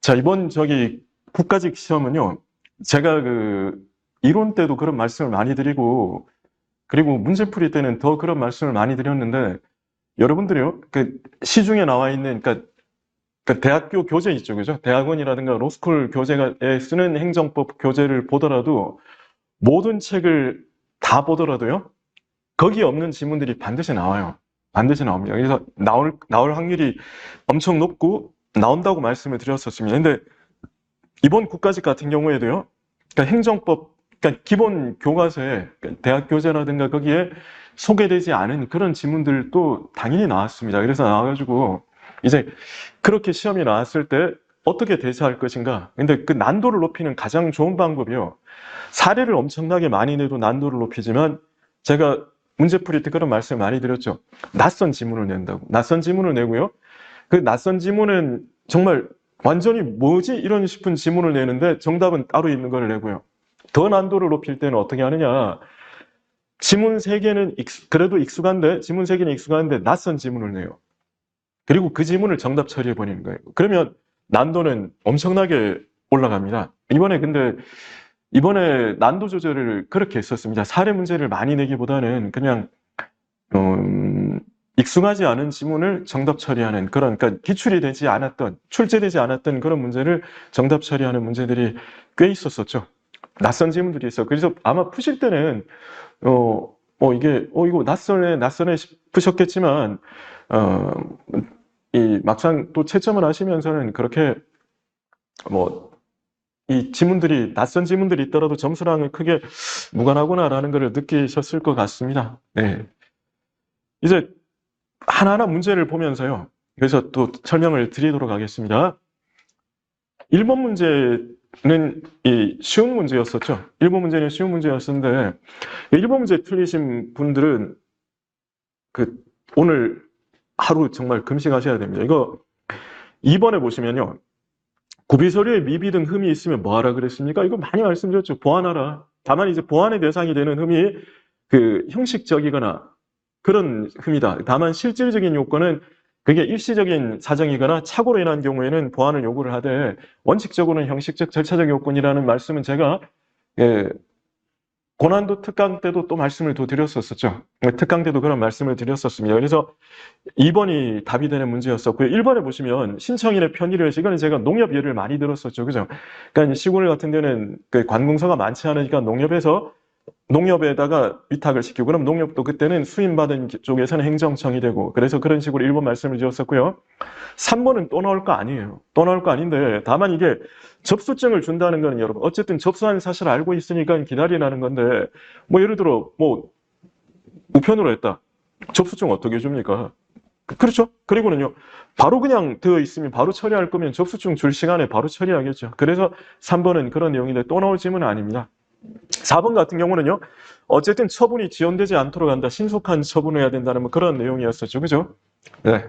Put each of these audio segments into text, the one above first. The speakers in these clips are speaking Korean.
자, 이번 국가직 시험은요, 제가 이론 때도 그런 말씀을 많이 드리고, 그리고 문제 풀이 때는 더 그런 말씀을 많이 드렸는데, 여러분들이요, 시중에 나와 있는, 대학교 교재 있죠, 그죠? 대학원이라든가 로스쿨 교재에 쓰는 행정법 교재를 보더라도, 모든 책을 다 보더라도요, 거기에 없는 지문들이 반드시 나와요. 반드시 나옵니다. 그래서 나올 확률이 엄청 높고, 나온다고 말씀을 드렸었습니다. 근데 이번 국가직 같은 경우에도요, 행정법, 기본 교과서에, 대학 교재라든가 거기에 소개되지 않은 그런 지문들도 당연히 나왔습니다. 그래서 나와가지고, 이제 그렇게 시험이 나왔을 때 어떻게 대처할 것인가. 근데 그 난도를 높이는 가장 좋은 방법이요. 사례를 엄청나게 많이 내도 난도를 높이지만, 제가 문제풀이 때 그런 말씀을 많이 드렸죠. 낯선 지문을 낸다고. 낯선 지문을 내고요. 그 낯선 지문은 정말 완전히 뭐지? 이런 싶은 지문을 내는데 정답은 따로 있는 걸 내고요. 더 난도를 높일 때는 어떻게 하느냐. 지문 3개는 그래도 익숙한데, 지문 3개는 익숙한데 낯선 지문을 내요. 그리고 그 지문을 정답 처리해버리는 거예요. 그러면 난도는 엄청나게 올라갑니다. 이번에 난도 조절을 그렇게 했었습니다. 사례 문제를 많이 내기보다는 그냥, 익숙하지 않은 지문을 정답 처리하는 그런, 기출이 되지 않았던, 출제되지 않았던 그런 문제를 정답 처리하는 문제들이 꽤 있었었죠. 낯선 지문들이 있어. 그래서 아마 푸실 때는, 이거 낯선에 푸셨겠지만, 막상 또 채점을 하시면서는 그렇게, 이 지문들이, 낯선 지문들이 있더라도 점수랑은 크게 무관하구나라는 것을 느끼셨을 것 같습니다. 네. 이제 하나하나 문제를 보면서요. 그래서 또 설명을 드리도록 하겠습니다. 1번 문제는 쉬운 문제였었죠. 1번 문제는 쉬운 문제였었는데, 1번 문제 틀리신 분들은 오늘 하루 정말 금식하셔야 됩니다. 이거 2번에 보시면요. 구비서류에 미비 등 흠이 있으면 뭐 하라 그랬습니까? 이거 많이 말씀드렸죠. 보완하라. 다만 이제 보완의 대상이 되는 흠이 형식적이거나 그런 흠이다. 다만 실질적인 요건은 그게 일시적인 사정이거나 착오로 인한 경우에는 보완을 요구를 하되, 원칙적으로는 형식적 절차적 요건이라는 말씀은 제가 고난도 특강 때도 또 말씀을 또 드렸었죠. 특강 때도 그런 말씀을 드렸었습니다. 그래서 2번이 답이 되는 문제였었고요. 1번에 보시면 신청인의 편의를, 이거는 제가 농협 예를 많이 들었었죠. 그죠? 그러니까 시골 같은 데는 관공서가 많지 않으니까 농협에다가 위탁을 시키고, 그럼 농협도 그때는 수임받은 쪽에서는 행정청이 되고, 그래서 그런 식으로 1번 말씀을 드렸었고요. 3번은 또 나올 거 아니에요. 또 나올 거 아닌데, 다만 이게 접수증을 준다는 거는 여러분, 어쨌든 접수한 사실을 알고 있으니까 기다리라는 건데, 예를 들어, 우편으로 했다. 접수증 어떻게 줍니까? 그렇죠? 그리고는요, 바로 그냥 되어 있으면 바로 처리할 거면 접수증 줄 시간에 바로 처리하겠죠. 그래서 3번은 그런 내용인데 또 나올 질문은 아닙니다. 4번 같은 경우는요, 어쨌든 처분이 지연되지 않도록 한다. 신속한 처분을 해야 된다는 그런 내용이었었죠. 그죠? 네.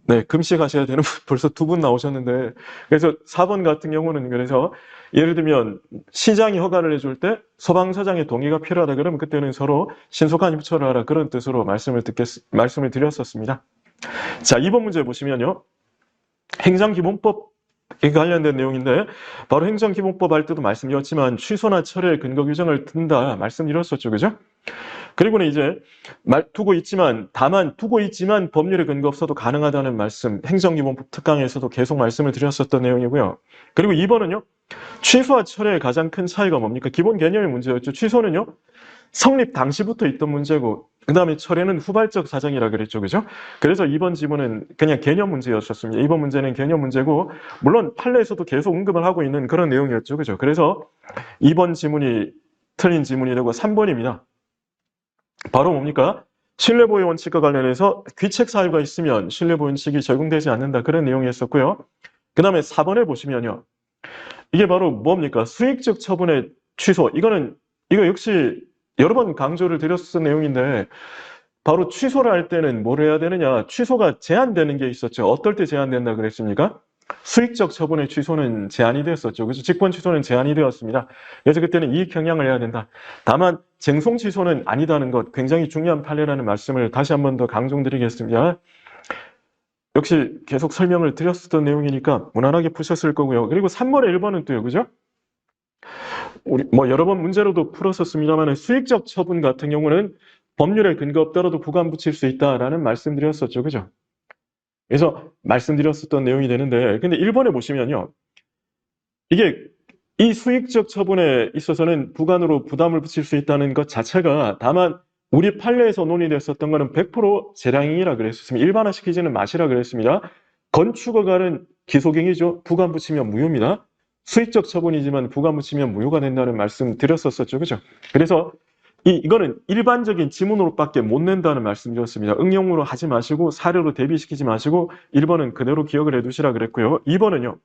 네, 금식하셔야 되는 분 벌써 2분 나오셨는데, 그래서 4번 같은 경우는, 그래서 예를 들면 시장이 허가를 해줄 때 소방서장의 동의가 필요하다 그러면 그때는 서로 신속한 협조를 하라, 그런 뜻으로 말씀을 드렸었습니다. 자, 2번 문제 보시면요, 행정기본법에 관련된 내용인데, 바로 행정기본법 할 때도 말씀드렸지만 취소나 철회 근거 규정을 든다 말씀드렸었죠. 그죠? 그리고는 이제 다만 두고 있지만 법률에 근거 없어도 가능하다는 말씀, 행정기본법 특강에서도 계속 말씀을 드렸었던 내용이고요. 그리고 2번은요, 취소와 철회의 가장 큰 차이가 뭡니까? 기본 개념의 문제였죠. 취소는요, 성립 당시부터 있던 문제고, 그 다음에 철회는 후발적 사정이라 그랬죠. 그죠? 그래서 2번 지문은 그냥 개념 문제였었습니다. 2번 문제는 개념 문제고, 물론 판례에서도 계속 언급을 하고 있는 그런 내용이었죠. 그죠? 그래서 2번 지문이 틀린 지문이 되고 3번입니다. 바로 뭡니까? 신뢰보호 원칙과 관련해서 귀책 사유가 있으면 신뢰보호 원칙이 적용되지 않는다, 그런 내용이었었고요. 그 다음에 4번에 보시면요, 이게 바로 뭡니까? 수익적 처분의 취소. 이거 역시 여러 번 강조를 드렸던 내용인데, 바로 취소를 할 때는 뭘 해야 되느냐? 취소가 제한되는 게 있었죠. 어떨 때 제한된다 그랬습니까? 수익적 처분의 취소는 제한이 되었었죠. 그래서 직권 취소는 제한이 되었습니다. 그래서 그때는 이익 형량을 해야 된다. 다만 쟁송 취소는 아니다는 것, 굉장히 중요한 판례라는 말씀을 다시 한 번 더 강조드리겠습니다. 역시 계속 설명을 드렸었던 내용이니까 무난하게 푸셨을 거고요. 그리고 3번에 1번은 또요, 그죠? 우리 뭐 여러 번 문제로도 풀었었습니다만 수익적 처분 같은 경우는 법률에 근거 없더라도 부관 붙일 수 있다라는 말씀드렸었죠, 그죠? 그래서 말씀드렸었던 내용이 되는데, 근데 1번에 보시면요, 이게 이 수익적 처분에 있어서는 부관으로 부담을 붙일 수 있다는 것 자체가 다만 우리 판례에서 논의됐었던 거는 100% 재량행위라 그랬었습니다. 일반화시키지는 마시라 그랬습니다. 건축허가는 기소갱이죠. 부관 붙이면 무효입니다. 수익적 처분이지만 부관 붙이면 무효가 된다는 말씀 드렸었죠. 그죠? 그래서 이거는 일반적인 지문으로밖에 못 낸다는 말씀 드렸습니다. 응용으로 하지 마시고 사료로 대비시키지 마시고 1번은 그대로 기억을 해두시라 그랬고요. 2번은요.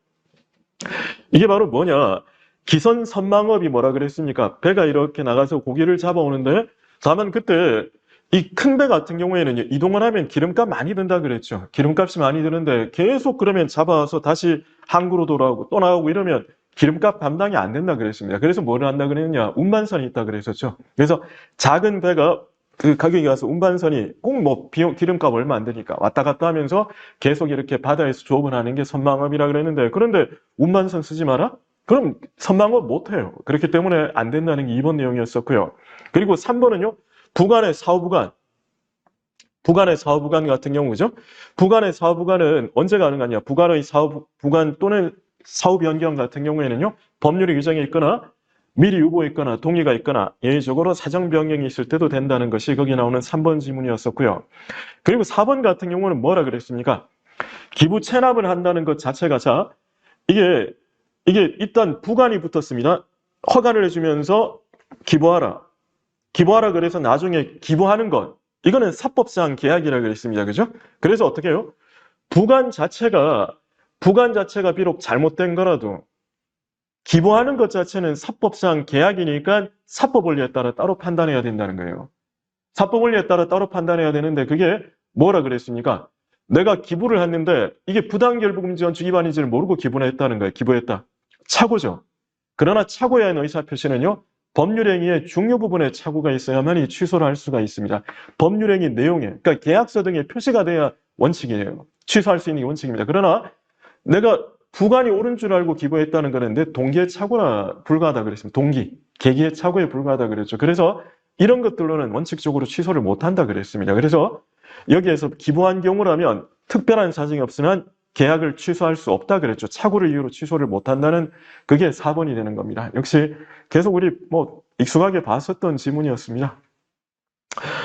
이게 바로 뭐냐. 기선 선망업이 뭐라 그랬습니까? 배가 이렇게 나가서 고기를 잡아오는데 다만 그때 이 큰 배 같은 경우에는 이동을 하면 기름값 많이 든다 그랬죠. 기름값이 많이 드는데 계속 그러면 잡아와서 다시 항구로 돌아오고 또 나오고 이러면 기름값 감당이 안 된다 그랬습니다. 그래서 뭐를 한다 그랬느냐? 운반선이 있다 그랬었죠. 그래서 작은 배가 그 가격이 가서 운반선이 꼭 뭐 비용 기름값 얼마 안 되니까 왔다 갔다 하면서 계속 이렇게 바다에서 조업을 하는 게 선망업이라 그랬는데 그런데 운반선 쓰지 마라? 그럼 선망업 못 해요. 그렇기 때문에 안 된다는 게 2번 내용이었었고요. 그리고 3번은요. 부관의 사후부관. 부관의 사후부관 같은 경우죠. 부관의 사후부관은 언제 가능하냐? 부관의 사후부관 또는 사후 변경 같은 경우에는요. 법률이 규정이 있거나 미리 유보에 있거나 동의가 있거나 예외적으로 사정 변경이 있을 때도 된다는 것이 거기 나오는 3번 지문이었었고요. 그리고 4번 같은 경우는 뭐라 그랬습니까? 기부 체납을 한다는 것 자체가 자 이게 일단 부관이 붙었습니다. 허가를 해주면서 기부하라. 기부하라 그래서 나중에 기부하는 것. 이거는 사법상 계약이라 그랬습니다. 그죠? 그래서 어떻게 해요? 부관 자체가 비록 잘못된 거라도 기부하는 것 자체는 사법상 계약이니까 사법 원리에 따라 따로 판단해야 된다는 거예요. 사법 원리에 따라 따로 판단해야 되는데 그게 뭐라 그랬습니까? 내가 기부를 했는데 이게 부당결부금지원칙 위반인지를 모르고 기부를 했다는 거예요. 기부했다. 착오죠. 그러나 착오에 의한 의사표시는요. 법률행위의 중요 부분에 착오가 있어야만이 취소를 할 수가 있습니다. 법률행위 내용에, 그러니까 계약서 등에 표시가 돼야 원칙이에요. 취소할 수 있는 게 원칙입니다. 그러나 내가 부관이 옳은 줄 알고 기부했다는 거는 내 동기의 착오나 불과하다 그랬습니다. 동기, 계기의 착오에 불과하다 그랬죠. 그래서 이런 것들로는 원칙적으로 취소를 못한다 그랬습니다. 그래서 여기에서 기부한 경우라면 특별한 사정이 없으면 계약을 취소할 수 없다 그랬죠. 착오를 이유로 취소를 못한다는 그게 4번이 되는 겁니다. 역시 계속 우리 뭐 익숙하게 봤었던 지문이었습니다.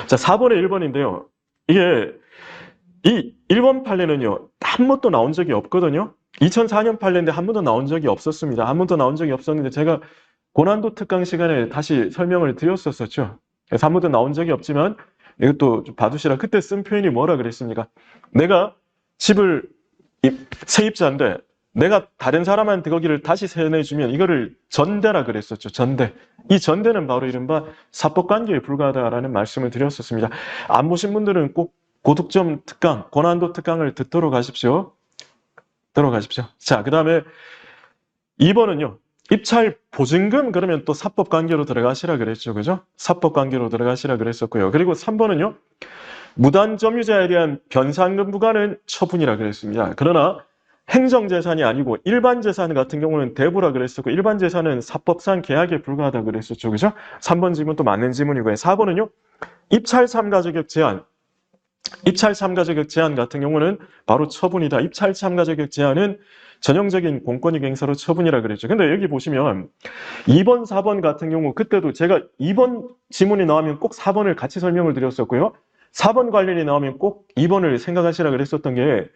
자, 4번에 1번인데요. 이게 이 1번 판례는요. 한 번도 나온 적이 없거든요. 2004년 판례인데 한 번도 나온 적이 없었습니다. 한 번도 나온 적이 없었는데 제가 고난도 특강 시간에 다시 설명을 드렸었죠. 그래서 한 번도 나온 적이 없지만 이것도 좀 봐두시라. 그때 쓴 표현이 뭐라 그랬습니까? 내가 집을 세입자인데 내가 다른 사람한테 거기를 다시 세내주면 이거를 전대라 그랬었죠. 전대. 이 전대는 바로 이른바 사법관계에 불과하다라는 말씀을 드렸었습니다. 안 보신 분들은 꼭 고득점 특강, 고난도 특강을 듣도록 하십시오. 들어가십시오. 자, 그 다음에 2번은요. 입찰 보증금 그러면 또 사법관계로 들어가시라 그랬죠. 그죠? 사법관계로 들어가시라 그랬었고요. 그리고 3번은요. 무단점유자에 대한 변상금 부과는 처분이라 그랬습니다. 그러나 행정재산이 아니고 일반재산 같은 경우는 대부라 그랬었고 일반재산은 사법상 계약에 불과하다 그랬었죠. 그죠? 3번 지문 또 맞는 지문이고요. 4번은요. 입찰 참가 자격 제한. 입찰 참가 자격 제한 같은 경우는 바로 처분이다. 입찰 참가 자격 제한은 전형적인 공권익 행사로 처분이라 그랬죠. 근데 여기 보시면 2번, 4번 같은 경우 그때도 제가 2번 지문이 나오면 꼭 4번을 같이 설명을 드렸었고요. 4번 관련이 나오면 꼭 2번을 생각하시라 그랬었던 게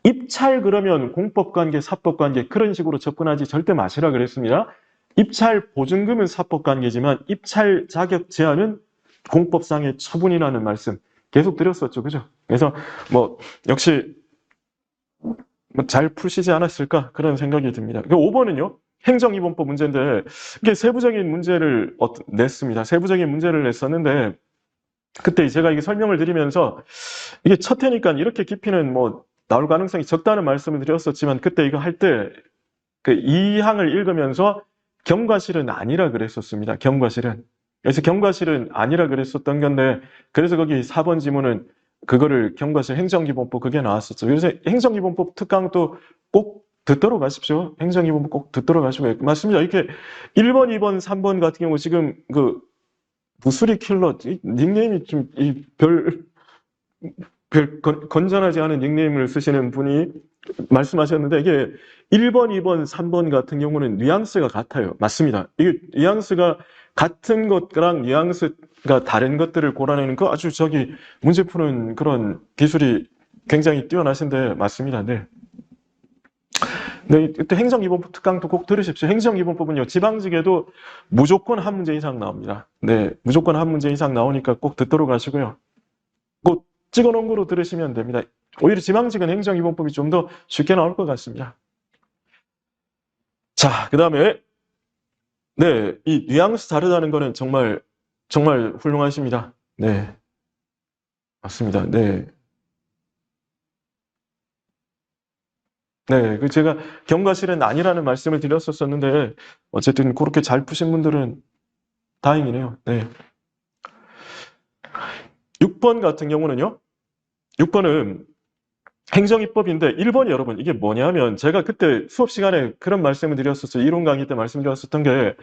입찰 그러면 공법관계, 사법관계 그런 식으로 접근하지 절대 마시라 그랬습니다. 입찰 보증금은 사법관계지만 입찰 자격 제한은 공법상의 처분이라는 말씀 계속 드렸었죠. 그죠? 그래서 뭐 역시 잘 푸시지 않았을까 그런 생각이 듭니다. 5번은요. 행정이범법 문제인데 이게 세부적인 문제를 냈습니다. 세부적인 문제를 냈었는데 그때 제가 이게 설명을 드리면서 이게 첫 해니까 이렇게 깊이는 뭐 나올 가능성이 적다는 말씀을 드렸었지만 그때 이거 할 때 그 2항을 읽으면서 경과실은 아니라 그랬었습니다. 경과실은. 그래서 경과실은 아니라 그랬었던 건데 그래서 거기 4번 지문은 그거를 경과실 행정기본법 그게 나왔었죠. 그래서 행정기본법 특강도 꼭 듣도록 가십시오. 행정기본법 꼭 듣도록 가시고. 맞습니다. 이렇게 1번, 2번, 3번 같은 경우 지금 그 무수리 킬러 닉네임이 좀 별 건전하지 않은 닉네임을 쓰시는 분이 말씀하셨는데 이게 1번, 2번, 3번 같은 경우는 뉘앙스가 같아요. 맞습니다. 이게 뉘앙스가 같은 것랑 뉘앙스가 다른 것들을 골라내는 거 아주 문제 푸는 그런 기술이 굉장히 뛰어나신데 맞습니다. 네. 네, 그때 행정기본법 특강도 꼭 들으십시오. 행정기본법은요, 지방직에도 무조건 한 문제 이상 나옵니다. 네, 무조건 한 문제 이상 나오니까 꼭 듣도록 하시고요. 꼭 찍어놓은 거로 들으시면 됩니다. 오히려 지방직은 행정기본법이 좀 더 쉽게 나올 것 같습니다. 자, 그 다음에 네, 이 뉘앙스 다르다는 거는 정말 훌륭하십니다. 네, 맞습니다. 네. 네, 그 제가 경과실은 아니라는 말씀을 드렸었는데 어쨌든 그렇게 잘 푸신 분들은 다행이네요. 네. 6번 같은 경우는요. 6번은 행정입법인데 1번이 여러분 이게 뭐냐면 제가 그때 수업 시간에 그런 말씀을 드렸었어요. 이론 강의 때 말씀드렸었던 게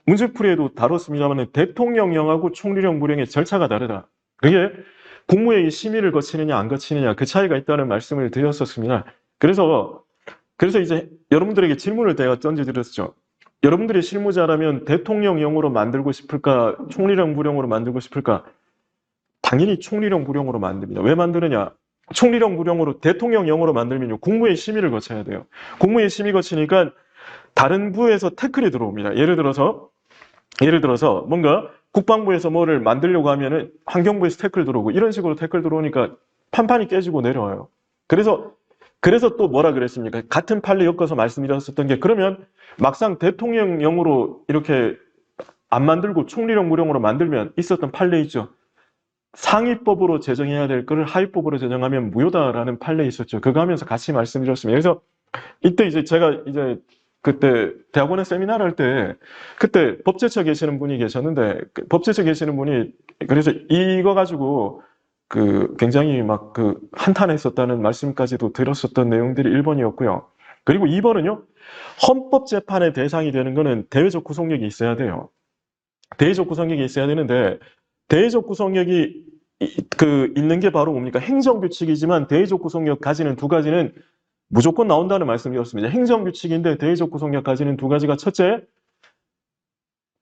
문제풀이에도 다뤘습니다만 대통령령하고 총리령 무령의 절차가 다르다. 그게 국무회의 심의를 거치느냐 안 거치느냐 그 차이가 있다는 말씀을 드렸었습니다. 그래서 이제 여러분들에게 질문을 제가 던져드렸죠. 여러분들이 실무자라면 대통령령으로 만들고 싶을까 총리령 무령으로 만들고 싶을까? 당연히 총리령 무령으로 만듭니다. 왜 만드느냐? 총리령 무령으로 대통령령으로 만들면요 국무회의 심의를 거쳐야 돼요. 국무회의 심의 거치니까 다른 부에서 태클이 들어옵니다. 예를 들어서 뭔가 국방부에서 뭐를 만들려고 하면은 환경부에서 태클 들어오고 이런 식으로 태클 들어오니까 판판이 깨지고 내려와요. 그래서 또 뭐라 그랬습니까? 같은 판례 엮어서 말씀드렸었던 게 그러면 막상 대통령령으로 이렇게 안 만들고 총리령 무령으로 만들면 있었던 판례 있죠. 상위법으로 제정해야 될 거를 하위법으로 제정하면 무효다라는 판례 있었죠. 그거 하면서 같이 말씀드렸습니다. 그래서 이때 이제 제가 이제 그때 대학원에 세미나를 할 때 그때 법제처 계시는 분이 계셨는데 법제처 계시는 분이 그래서 이거 가지고 그 굉장히 막 그 한탄했었다는 말씀까지도 들었었던 내용들이 1번이었고요. 그리고 2번은요. 헌법재판의 대상이 되는 거는 대외적 구속력이 있어야 돼요. 대외적 구속력이 있어야 되는데 대외적 구속력이 있는 게 바로 뭡니까? 행정규칙이지만 대외적 구속력 가지는 두 가지는 무조건 나온다는 말씀이었습니다. 행정규칙인데 대외적 구속력 가지는 두 가지가 첫째,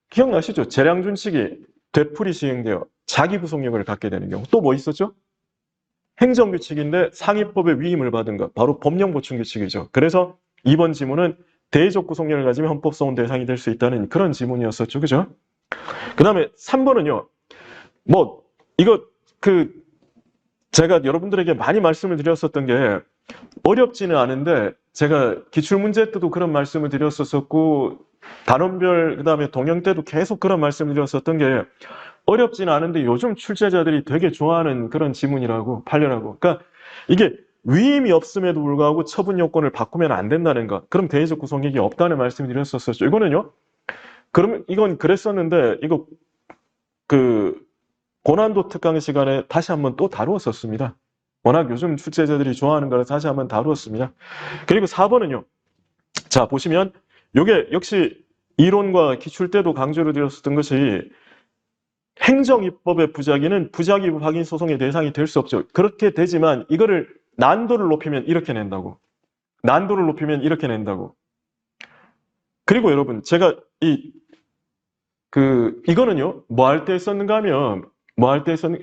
기억나시죠? 재량준칙이 되풀이 시행되어 자기 구속력을 갖게 되는 경우. 또 뭐 있었죠? 행정규칙인데 상위법의 위임을 받은 것. 바로 법령보충규칙이죠. 그래서 이번 지문은 대외적 구속력을 가지면 헌법소원 대상이 될 수 있다는 그런 지문이었었죠. 그죠? 그 다음에 3번은요. 제가 여러분들에게 많이 말씀을 드렸었던 게 어렵지는 않은데 제가 기출문제 때도 그런 말씀을 드렸었고 단원별 그다음에 동영 때도 계속 그런 말씀을 드렸었던 게 어렵지는 않은데 요즘 출제자들이 되게 좋아하는 그런 지문이라고 판례라고. 그러니까 이게 위임이 없음에도 불구하고 처분 요건을 바꾸면 안 된다는 것. 그럼 대외적 구속력이 없다는 말씀을 드렸었죠. 이거는요. 그러면 이건 그랬었는데 이거 고난도 특강 시간에 다시 한번 또 다루었었습니다. 워낙 요즘 출제자들이 좋아하는 거라 다시 한번 다루었습니다. 그리고 4번은요. 자, 보시면 이게 역시 이론과 기출 때도 강조를 드렸었던 것이 행정입법의 부작위는 부작위 확인 소송의 대상이 될 수 없죠. 그렇게 되지만 이거를 난도를 높이면 이렇게 낸다고. 난도를 높이면 이렇게 낸다고. 그리고 여러분, 제가 이거는요, 뭐 할 때 썼는가 하면,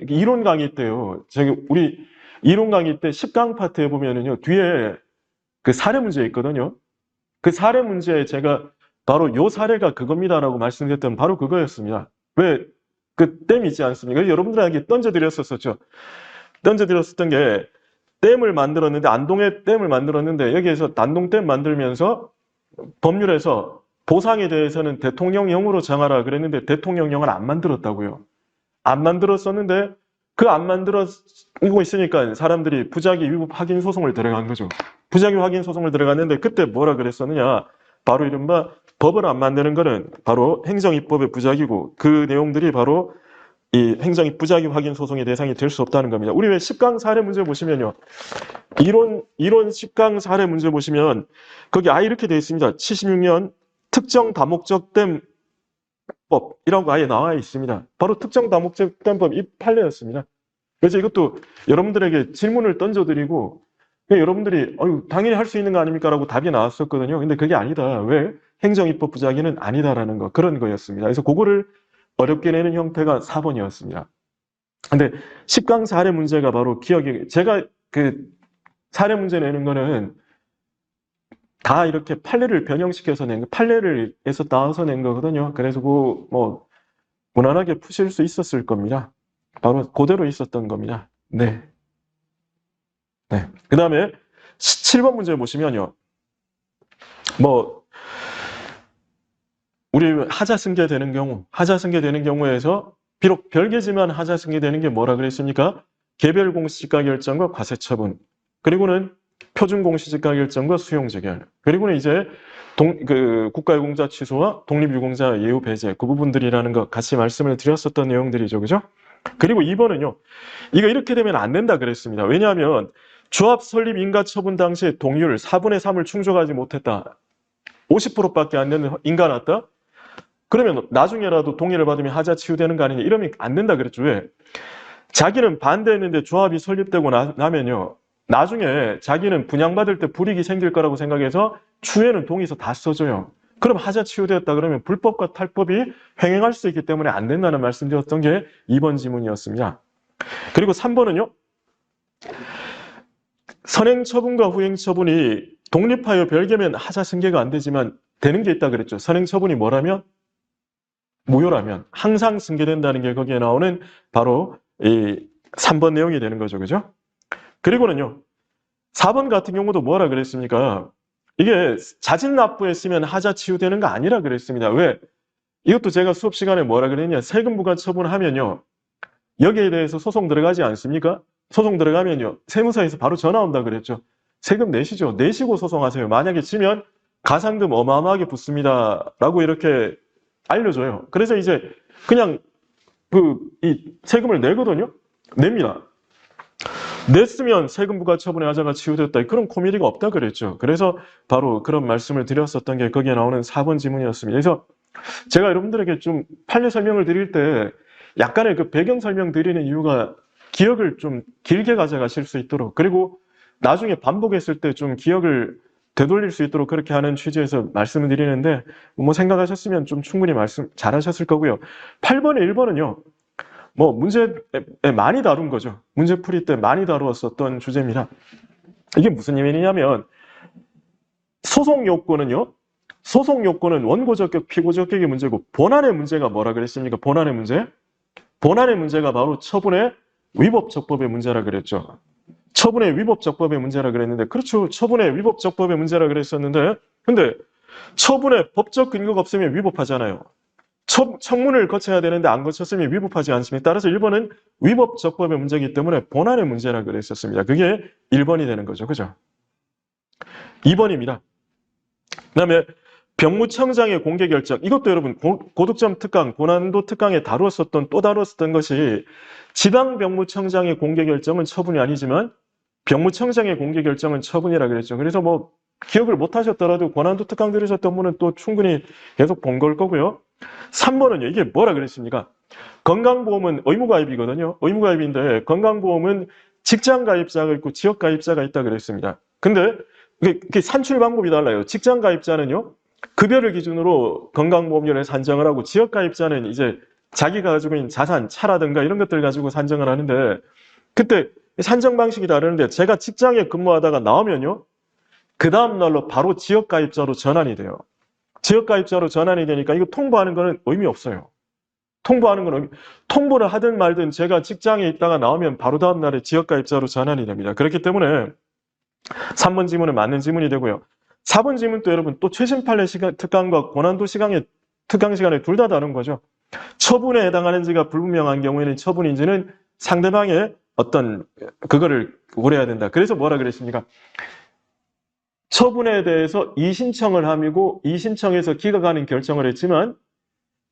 이론 강의 때요. 우리 이론 강의 때 10강 파트에 보면은요, 뒤에 그 사례 문제 있거든요. 그 사례 문제에 제가 바로 요 사례가 그겁니다라고 말씀드렸던 바로 그거였습니다. 왜? 그 댐 있지 않습니까? 여러분들에게 던져드렸었죠. 던져드렸었던 게 댐을 만들었는데, 안동에 댐을 만들었는데, 여기에서 단동댐 만들면서 법률에서 보상에 대해서는 대통령령으로 정하라 그랬는데 대통령령을 안 만들었다고요. 안 만들었었는데 그 안 만들고 있으니까 사람들이 부작위 위법 확인 소송을 들어간 거죠. 부작위 확인 소송을 들어갔는데 그때 뭐라 그랬었느냐. 바로 이른바 법을 안 만드는 거는 바로 행정입법의 부작위고 그 내용들이 바로 이 행정이 부작위 확인 소송의 대상이 될 수 없다는 겁니다. 우리 왜 10강 사례 문제 보시면요. 이론 10강 사례 문제 보시면 거기 아예 이렇게 되어 있습니다. 76년 특정 다목적 댐법이라고 아예 나와 있습니다. 바로 특정 다목적 댐법 이 판례였습니다. 그래서 이것도 여러분들에게 질문을 던져드리고 여러분들이 당연히 할 수 있는 거 아닙니까? 라고 답이 나왔었거든요. 근데 그게 아니다. 왜? 행정입법 부작위는 아니다라는 거 그런 거였습니다. 그래서 그거를 어렵게 내는 형태가 4번이었습니다. 근데 10강 사례 문제가 바로 제가 그 사례 문제 내는 거는 다 이렇게 판례를 변형시켜서 판례에서 나와서 낸 거거든요. 그래서 뭐 무난하게 푸실 수 있었을 겁니다. 바로 그대로 있었던 겁니다. 네. 네. 그 다음에 7번 문제 보시면요. 우리 하자 승계되는 경우에서 비록 별개지만 하자 승계되는 게 뭐라 그랬습니까? 개별 공시지가 결정과 과세 처분. 그리고는 표준 공시지가 결정과 수용 재결. 그리고는 이제 국가유공자 취소와 독립유공자 예우 배제 그 부분들이라는 거 같이 말씀을 드렸었던 내용들이죠. 그죠? 그리고 2번은요. 이거 이렇게 되면 안 된다 그랬습니다. 왜냐하면 조합 설립 인가 처분 당시에 동의율 4분의 3을 충족하지 못했다. 50%밖에 안 되는 인가 났다? 그러면 나중에라도 동의를 받으면 하자 치유되는 거 아니냐. 이러면 안 된다 그랬죠. 왜? 자기는 반대했는데 조합이 설립되고 나면요. 나중에 자기는 분양받을 때 불이익이 생길 거라고 생각해서 추후에는 동의서 다 써줘요. 그럼 하자 치유되었다 그러면 불법과 탈법이 횡행할 수 있기 때문에 안 된다는 말씀드렸던 게 2번 지문이었습니다. 그리고 3번은요. 선행처분과 후행처분이 독립하여 별개면 하자 승계가 안 되지만 되는 게 있다 그랬죠. 선행처분이 뭐라면? 무효라면 항상 승계된다는 게 거기에 나오는 바로 이 3번 내용이 되는 거죠. 그죠? 그리고는요. 4번 같은 경우도 뭐라 그랬습니까? 이게 자진납부했으면 하자 치유되는 거 아니라 그랬습니다. 왜? 이것도 제가 수업 시간에 뭐라 그랬냐. 세금 부과 처분하면요. 여기에 대해서 소송 들어가지 않습니까? 소송 들어가면요. 세무서에서 바로 전화 온다 그랬죠. 세금 내시죠. 내시고 소송하세요. 만약에 지면 가산금 어마어마하게 붙습니다. 라고 이렇게 알려줘요. 그래서 이제 그냥 이 세금을 내거든요. 냅니다. 냈으면 세금 부과 처분의 하자가 치유됐다. 그런 코미디가 없다 그랬죠. 그래서 바로 그런 말씀을 드렸었던 게 거기에 나오는 4번 지문이었습니다. 그래서 제가 여러분들에게 좀 판례 설명을 드릴 때 약간의 그 배경 설명 드리는 이유가 기억을 좀 길게 가져가실 수 있도록 그리고 나중에 반복했을 때 좀 기억을 되돌릴 수 있도록 그렇게 하는 취지에서 말씀을 드리는데 뭐 생각하셨으면 좀 충분히 말씀 잘하셨을 거고요. 8번에 1번은요. 뭐 문제에 많이 다룬 거죠. 문제 풀이 때 많이 다루었었던 주제입니다. 이게 무슨 의미냐면 소송 요건은요. 소송 요건은 원고 적격, 피고 적격의 문제고 본안의 문제가 뭐라 그랬습니까? 본안의 문제? 본안의 문제가 바로 처분의 위법적법의 문제라 그랬죠. 처분의 위법적법의 문제라 그랬는데 그렇죠. 처분의 위법적법의 문제라 그랬었는데 근데 처분의 법적 근거가 없으면 위법하잖아요. 청문을 거쳐야 되는데 안 거쳤으면 위법하지 않습니까? 따라서 1번은 위법적법의 문제이기 때문에 본안의 문제라 그랬었습니다. 그게 1번이 되는 거죠. 그죠? 2번입니다. 그 다음에 병무청장의 공개 결정. 이것도 여러분 고득점 특강, 고난도 특강에 또 다루었었던 것이 지방병무청장의 공개 결정은 처분이 아니지만 병무청장의 공개 결정은 처분이라 그랬죠. 그래서 뭐 기억을 못 하셨더라도 고난도 특강 들으셨던 분은 또 충분히 계속 본 걸 거고요. 3번은요. 이게 뭐라 그랬습니까? 건강보험은 의무가입이거든요. 의무가입인데 건강보험은 직장가입자가 있고 지역가입자가 있다 그랬습니다. 근데 이게 산출 방법이 달라요. 직장가입자는요. 급여를 기준으로 건강보험료를 산정을 하고 지역가입자는 이제 자기가 가지고 있는 자산, 차라든가 이런 것들 가지고 산정을 하는데 그때 산정 방식이 다르는데 제가 직장에 근무하다가 나오면요. 그 다음날로 바로 지역가입자로 전환이 돼요. 지역가입자로 전환이 되니까 이거 통보하는 거는 의미 없어요. 통보를 하든 말든 제가 직장에 있다가 나오면 바로 다음날에 지역가입자로 전환이 됩니다. 그렇기 때문에 3번 지문은 맞는 지문이 되고요. 4번 지문도 여러분 또 최신 판례 특강과 고난도 특강 시간에 둘 다 다른 거죠. 처분에 해당하는지가 불분명한 경우에는 처분인지는 상대방의 어떤 그거를 고려해야 된다. 그래서 뭐라 그랬습니까? 처분에 대해서 이신청을 하고 이신청에서 기각하는 결정을 했지만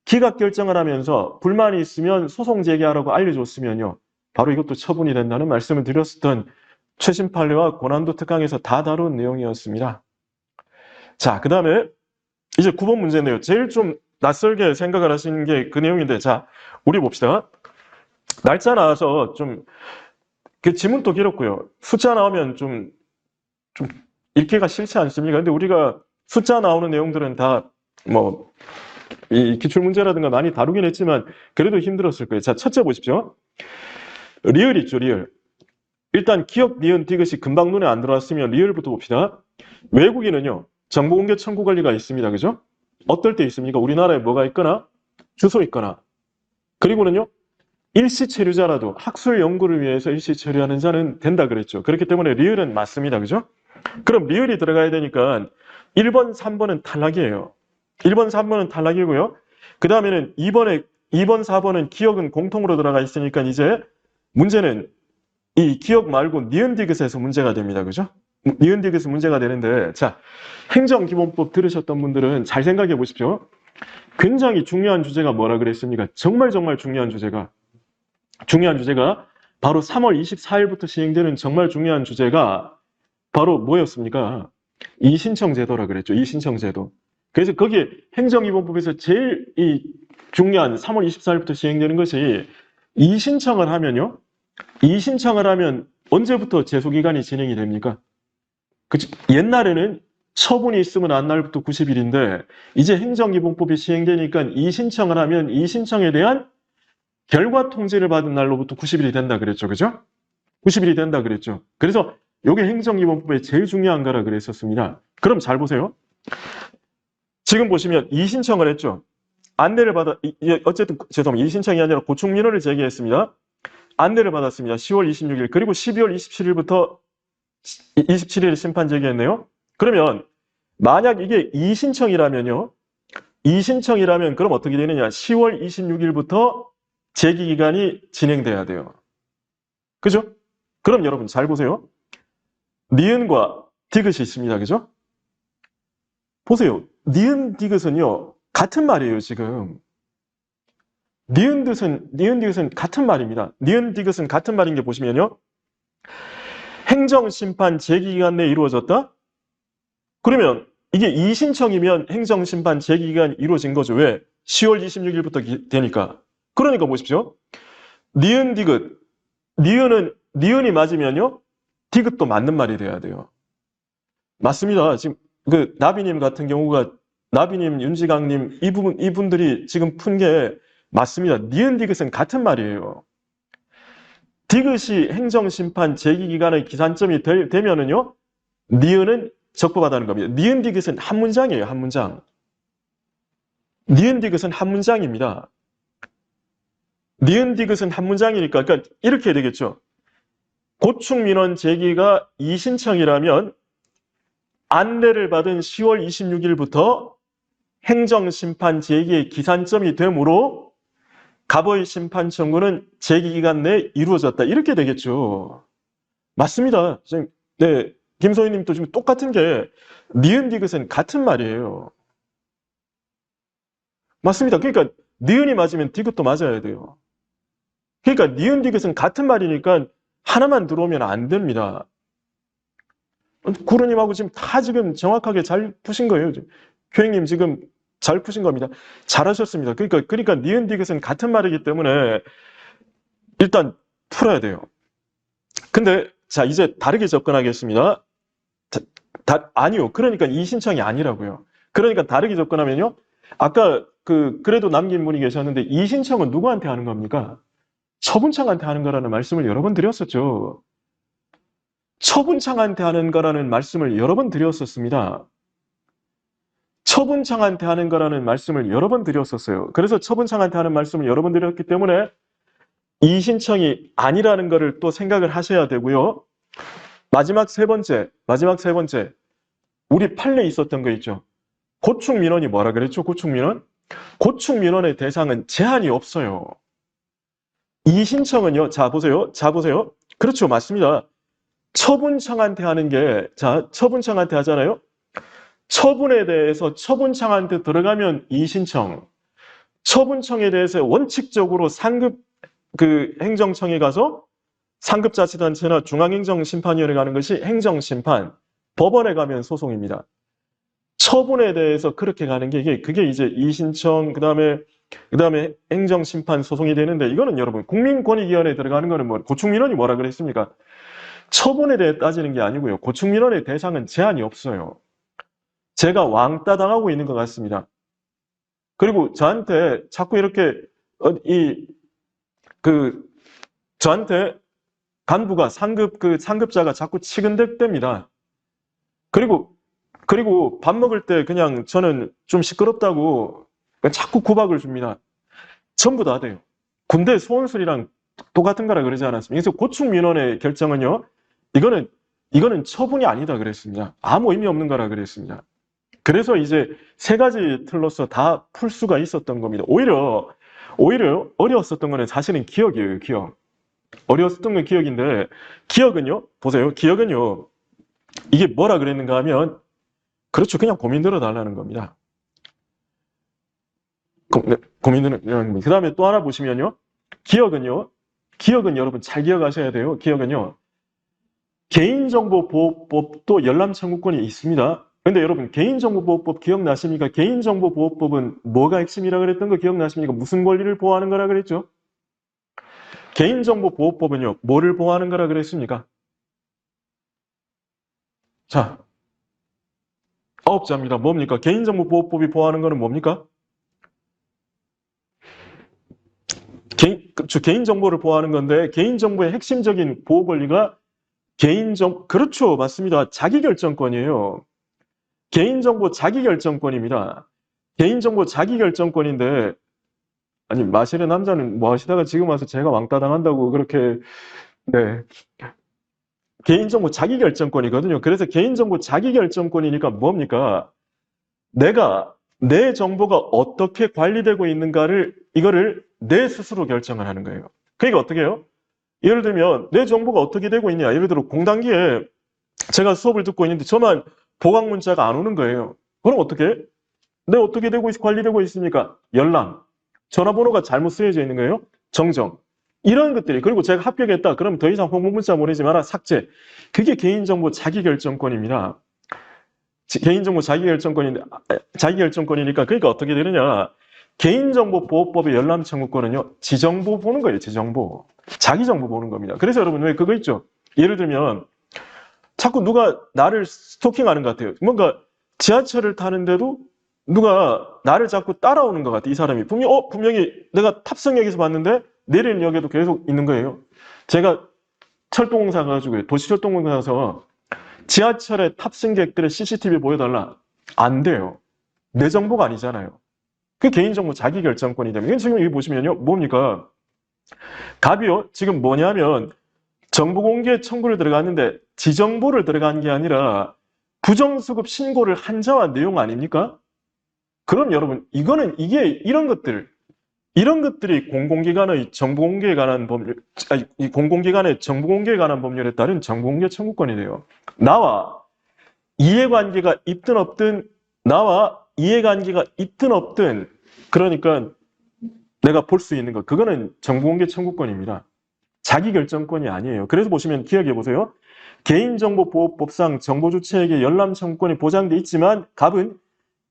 기각 결정을 하면서 불만이 있으면 소송 제기하라고 알려줬으면요. 바로 이것도 처분이 된다는 말씀을 드렸었던 최신 판례와 고난도 특강에서 다 다룬 내용이었습니다. 자, 그 다음에 이제 9번 문제인데요. 제일 좀 낯설게 생각을 하시는 게 그 내용인데, 자, 우리 봅시다. 날짜 나와서 좀, 그 지문도 길었고요. 숫자 나오면 좀 읽기가 싫지 않습니까? 근데 우리가 숫자 나오는 내용들은 다 이 기출문제라든가 많이 다루긴 했지만 그래도 힘들었을 거예요. 자, 첫째 보십시오. 리을 있죠, 리을. 일단 기억, 니은, 디귿이 금방 눈에 안 들어왔으면 리을부터 봅시다. 외국인은요, 정보공개 청구 권리가 있습니다. 그죠? 어떨 때 있습니까? 우리나라에 뭐가 있거나 주소 있거나, 그리고는요, 일시 체류자라도 학술 연구를 위해서 일시 체류하는 자는 된다 그랬죠. 그렇기 때문에 리을은 맞습니다. 그죠? 그럼 리을이 들어가야 되니까 1번, 3번은 탈락이에요. 1번, 3번은 탈락이고요. 그 다음에는 2번, 4번은 기억은 공통으로 들어가 있으니까 이제 문제는 이 기억 말고 니은 디귿에서 문제가 됩니다. 그죠? 니은 디귿은 문제가 되는데, 자, 행정기본법 들으셨던 분들은 잘 생각해 보십시오. 굉장히 중요한 주제가 뭐라 그랬습니까? 정말 중요한 주제가 바로 3월 24일부터 시행되는 정말 중요한 주제가 바로 뭐였습니까? 이신청제도라 그랬죠. 이신청제도. 그래서 거기에 행정기본법에서 제일 중요한 3월 24일부터 시행되는 것이 이신청을 하면요. 이신청을 하면 언제부터 제소기간이 진행이 됩니까? 옛날에는 처분이 있으면 한 날부터 90일인데 이제 행정기본법이 시행되니까 이신청을 하면 이신청에 대한 결과 통지를 받은 날로부터 90일이 된다 그랬죠. 그죠? 90일이 된다 그랬죠. 그래서 이게 행정기본법의 제일 중요한 거라 그랬었습니다. 그럼 잘 보세요. 지금 보시면 이신청을 했죠. 안내를 받아, 어쨌든 죄송합니다. 이신청이 아니라 고충민원을 제기했습니다. 안내를 받았습니다. 10월 26일 그리고 12월 27일부터 27일 심판 제기했네요. 그러면 만약 이게 이신청이라면요. 이신청이라면 그럼 어떻게 되느냐. 10월 26일부터 제기기간이 진행돼야 돼요. 그죠? 그럼 여러분 잘 보세요. 니은과 디귿이 있습니다. 그죠? 보세요. 니은 디귿은요. 같은 말이에요. 지금. 니은 디귿은 같은 말입니다. 니은 디귿은 같은 말인 게 보시면요. 행정심판 제기기간 내에 이루어졌다? 그러면 이게 이신청이면 행정심판 제기기간이 이루어진 거죠. 왜? 10월 26일부터 되니까. 그러니까 보십시오. 니은 디귿. 니은이 맞으면요. 디귿도 맞는 말이 돼야 돼요. 맞습니다. 지금 그 나비님 같은 경우가 나비님, 윤지강님 이분들이 지금 푼 게 맞습니다. 니은 디귿은 같은 말이에요. 디귿이 행정심판 제기기간의 기산점이 되면은요, 니은은 적부받아는 겁니다. 니은 디귿은 한 문장이에요, 한 문장. 니은 디귿은 한 문장입니다. 니은 디귿은 한 문장이니까, 그러니까 이렇게 되겠죠. 고충민원 제기가 이신청이라면 안내를 받은 10월 26일부터 행정심판 제기의 기산점이 되므로 갑의 심판 청구는 제기기간 내에 이루어졌다. 이렇게 되겠죠. 맞습니다. 네, 김소희님도 지금 똑같은 게 니은 디귿은 같은 말이에요. 맞습니다. 그러니까 니은이 맞으면 디귿도 맞아야 돼요. 그러니까 니은 디귿은 같은 말이니까 하나만 들어오면 안 됩니다. 구루님하고 지금 다 지금 정확하게 잘 푸신 거예요. 교행님 지금 잘 푸신 겁니다. 잘하셨습니다. 그러니까 니은 디귿은 같은 말이기 때문에 일단 풀어야 돼요. 근데 자 이제 다르게 접근하겠습니다. 아니요. 그러니까 이 신청이 아니라고요. 그러니까 다르게 접근하면요. 아까 그래도 남긴 분이 계셨는데 이 신청은 누구한테 하는 겁니까? 처분청한테 하는 거라는 말씀을 여러 번 드렸었죠. 처분청한테 하는 거라는 말씀을 여러 번 드렸었습니다. 처분청한테 하는 거라는 말씀을 여러 번 드렸었어요. 그래서 처분청한테 하는 말씀을 여러 번 드렸기 때문에 이 신청이 아니라는 거를 또 생각을 하셔야 되고요. 마지막 세 번째. 우리 판례에 있었던 거 있죠. 고충민원이 뭐라 그랬죠? 고충민원? 고충민원의 대상은 제한이 없어요. 이 신청은요. 자 보세요. 그렇죠. 맞습니다. 처분청한테 하는 게 처분청한테 하잖아요. 처분에 대해서 처분청한테 들어가면 이 신청. 처분청에 대해서 원칙적으로 상급 그 행정청에 가서 상급자치단체나 중앙행정심판위원회 가는 것이 행정심판, 법원에 가면 소송입니다. 처분에 대해서 그렇게 가는 게 그게 이제 이신청 그다음에 행정심판 소송이 되는데, 이거는 여러분 국민권익위원회에 들어가는 거는 뭐 고충민원이 뭐라 그랬습니까? 처분에 대해 따지는 게 아니고요. 고충민원의 대상은 제한이 없어요. 제가 왕따 당하고 있는 것 같습니다. 그리고 저한테 자꾸 이렇게 저한테 간부가 상급자가 자꾸 치근댔답니다. 그리고 밥 먹을 때 그냥 저는 좀 시끄럽다고 자꾸 구박을 줍니다. 전부 다 돼요. 군대 소원술이랑 똑같은 거라 그러지 않았습니까? 그래서 고충민원의 결정은요, 이거는 처분이 아니다 그랬습니다. 아무 의미 없는 거라 그랬습니다. 그래서 이제 세 가지 틀로서 다 풀 수가 있었던 겁니다. 오히려 어려웠었던 거는 사실은 기억이에요, 기억. 어려웠었던 건 기억인데, 기억은요, 보세요. 기억은요, 이게 뭐라 그랬는가 하면, 그렇죠. 그냥 고민 들어달라는 겁니다. 고민 들어달라는 겁니다. 그 다음에 또 하나 보시면요, 기억은 여러분 잘 기억하셔야 돼요. 기억은요, 개인정보보호법도 열람청구권이 있습니다. 근데 여러분 개인정보보호법 기억나십니까? 개인정보보호법은 뭐가 핵심이라 그랬던 거 기억나십니까? 무슨 권리를 보호하는 거라 그랬죠? 개인정보보호법은요, 뭐를 보호하는 거라 그랬습니까? 자, 9자입니다. 뭡니까? 개인정보보호법이 보호하는 거는 뭡니까? 개인정보를 보호하는 건데, 개인정보의 핵심적인 보호 권리가 그렇죠. 맞습니다. 자기결정권이에요. 개인정보 자기결정권입니다. 개인정보 자기결정권인데, 아니, 마실의 남자는 뭐 하시다가 지금 와서 제가 왕따 당한다고 그렇게, 네. 개인정보 자기결정권이거든요. 그래서 개인정보 자기결정권이니까 뭡니까? 내 정보가 어떻게 관리되고 있는가를, 이거를 내 스스로 결정을 하는 거예요. 그러니까 어떻게 해요? 예를 들면, 내 정보가 어떻게 되고 있냐. 예를 들어, 공단기에 제가 수업을 듣고 있는데 저만 보강 문자가 안 오는 거예요. 그럼 어떻게 해? 내가 어떻게 관리되고 있습니까? 열람. 전화번호가 잘못 쓰여져 있는 거예요. 정정. 이런 것들이. 그리고 제가 합격했다. 그럼 더 이상 홍보 문자 보내지 마라. 삭제. 그게 개인정보 자기결정권입니다. 개인정보 자기결정권이니까 그러니까 어떻게 되느냐. 개인정보보호법의 열람청구권은요, 지정보 보는 거예요. 지정보. 자기정보 보는 겁니다. 그래서 여러분 왜 그거 있죠? 예를 들면 자꾸 누가 나를 스토킹하는 것 같아요. 뭔가 지하철을 타는데도 누가 나를 자꾸 따라오는 것 같아. 이 사람이 분명히 내가 탑승역에서 봤는데 내리는 역에도 계속 있는 거예요. 제가 철도공사 가지고 도시철도공사 가서 지하철의 탑승객들의 CCTV 보여달라. 안 돼요. 내 정보가 아니잖아요. 그 개인정보 자기결정권이 되면, 지금 여기 보시면요, 뭡니까? 갑이요, 지금 뭐냐면 정보공개 청구를 들어갔는데 지정보를 들어간 게 아니라 부정수급 신고를 한 자와 내용 아닙니까? 그럼 여러분, 이런 것들이 공공기관의 정보공개에 관한 법률, 공공기관의 정보공개에 관한 법률에 따른 정보공개 청구권이 돼요. 나와 이해관계가 있든 없든, 그러니까 내가 볼 수 있는 것, 그거는 정보공개 청구권입니다. 자기결정권이 아니에요. 그래서 보시면 기억해 보세요. 개인정보보호법상 정보주체에게 열람 청구권이 보장돼 있지만 갑은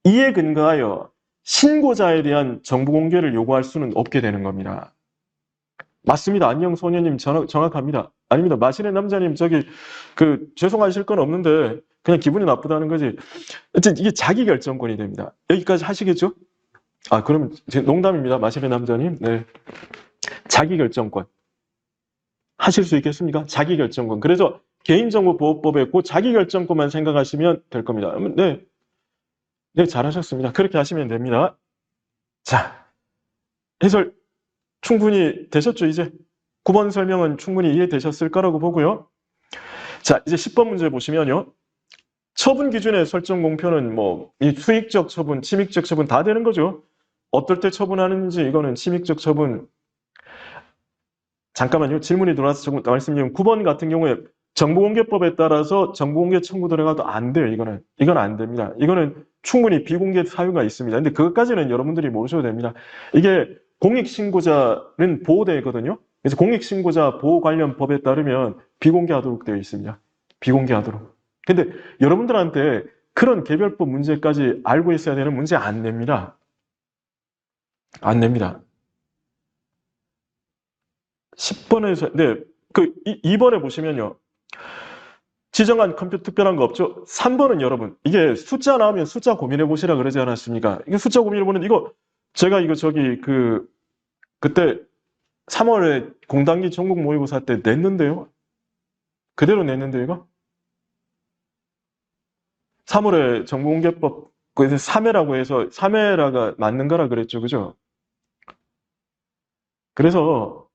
이에 근거하여 신고자에 대한 정보 공개를 요구할 수는 없게 되는 겁니다. 맞습니다. 안녕 소녀님 정확합니다. 아닙니다. 마시는 남자님 죄송하실 건 없는데 그냥 기분이 나쁘다는 거지. 어쨌든 이게 자기결정권이 됩니다. 여기까지 하시겠죠? 그럼 농담입니다. 마시는 남자님. 네. 자기결정권. 하실 수 있겠습니까? 자기결정권. 그래서 개인정보보호법에 그 자기결정권만 생각하시면 될 겁니다. 네, 잘하셨습니다. 그렇게 하시면 됩니다. 자, 해설 충분히 되셨죠? 이제 9번 설명은 충분히 이해되셨을 거라고 보고요. 자, 이제 10번 문제 보시면요. 처분 기준의 설정 공표는 이 수익적 처분, 침익적 처분 다 되는 거죠. 어떨 때 처분하는지, 이거는 침익적 처분. 잠깐만요. 질문이 들어와서 말씀드리면 9번 같은 경우에 정보공개법에 따라서 정보공개 청구 들어가도 안 돼요. 이건 안 됩니다. 이거는 충분히 비공개 사유가 있습니다. 근데 그것까지는 여러분들이 모르셔도 됩니다. 이게 공익신고자는 보호되거든요. 그래서 공익신고자 보호 관련 법에 따르면 비공개하도록 되어 있습니다. 비공개하도록. 근데 여러분들한테 그런 개별법 문제까지 알고 있어야 되는 문제 안 냅니다. 안 냅니다. 10번에서, 네, 2번에 보시면요. 지정한 컴퓨터 특별한 거 없죠? 3번은 여러분, 이게 숫자 나오면 숫자 고민해 보시라 그러지 않았습니까? 이게 숫자 고민해 보는, 제가 그때 3월에 공단기 전국 모의고사 때 냈는데요? 그대로 냈는데요, 이거? 3월에 정보공개법, 그래서 3회라고 해서 3회라가 맞는 거라 그랬죠, 그죠? 그래서,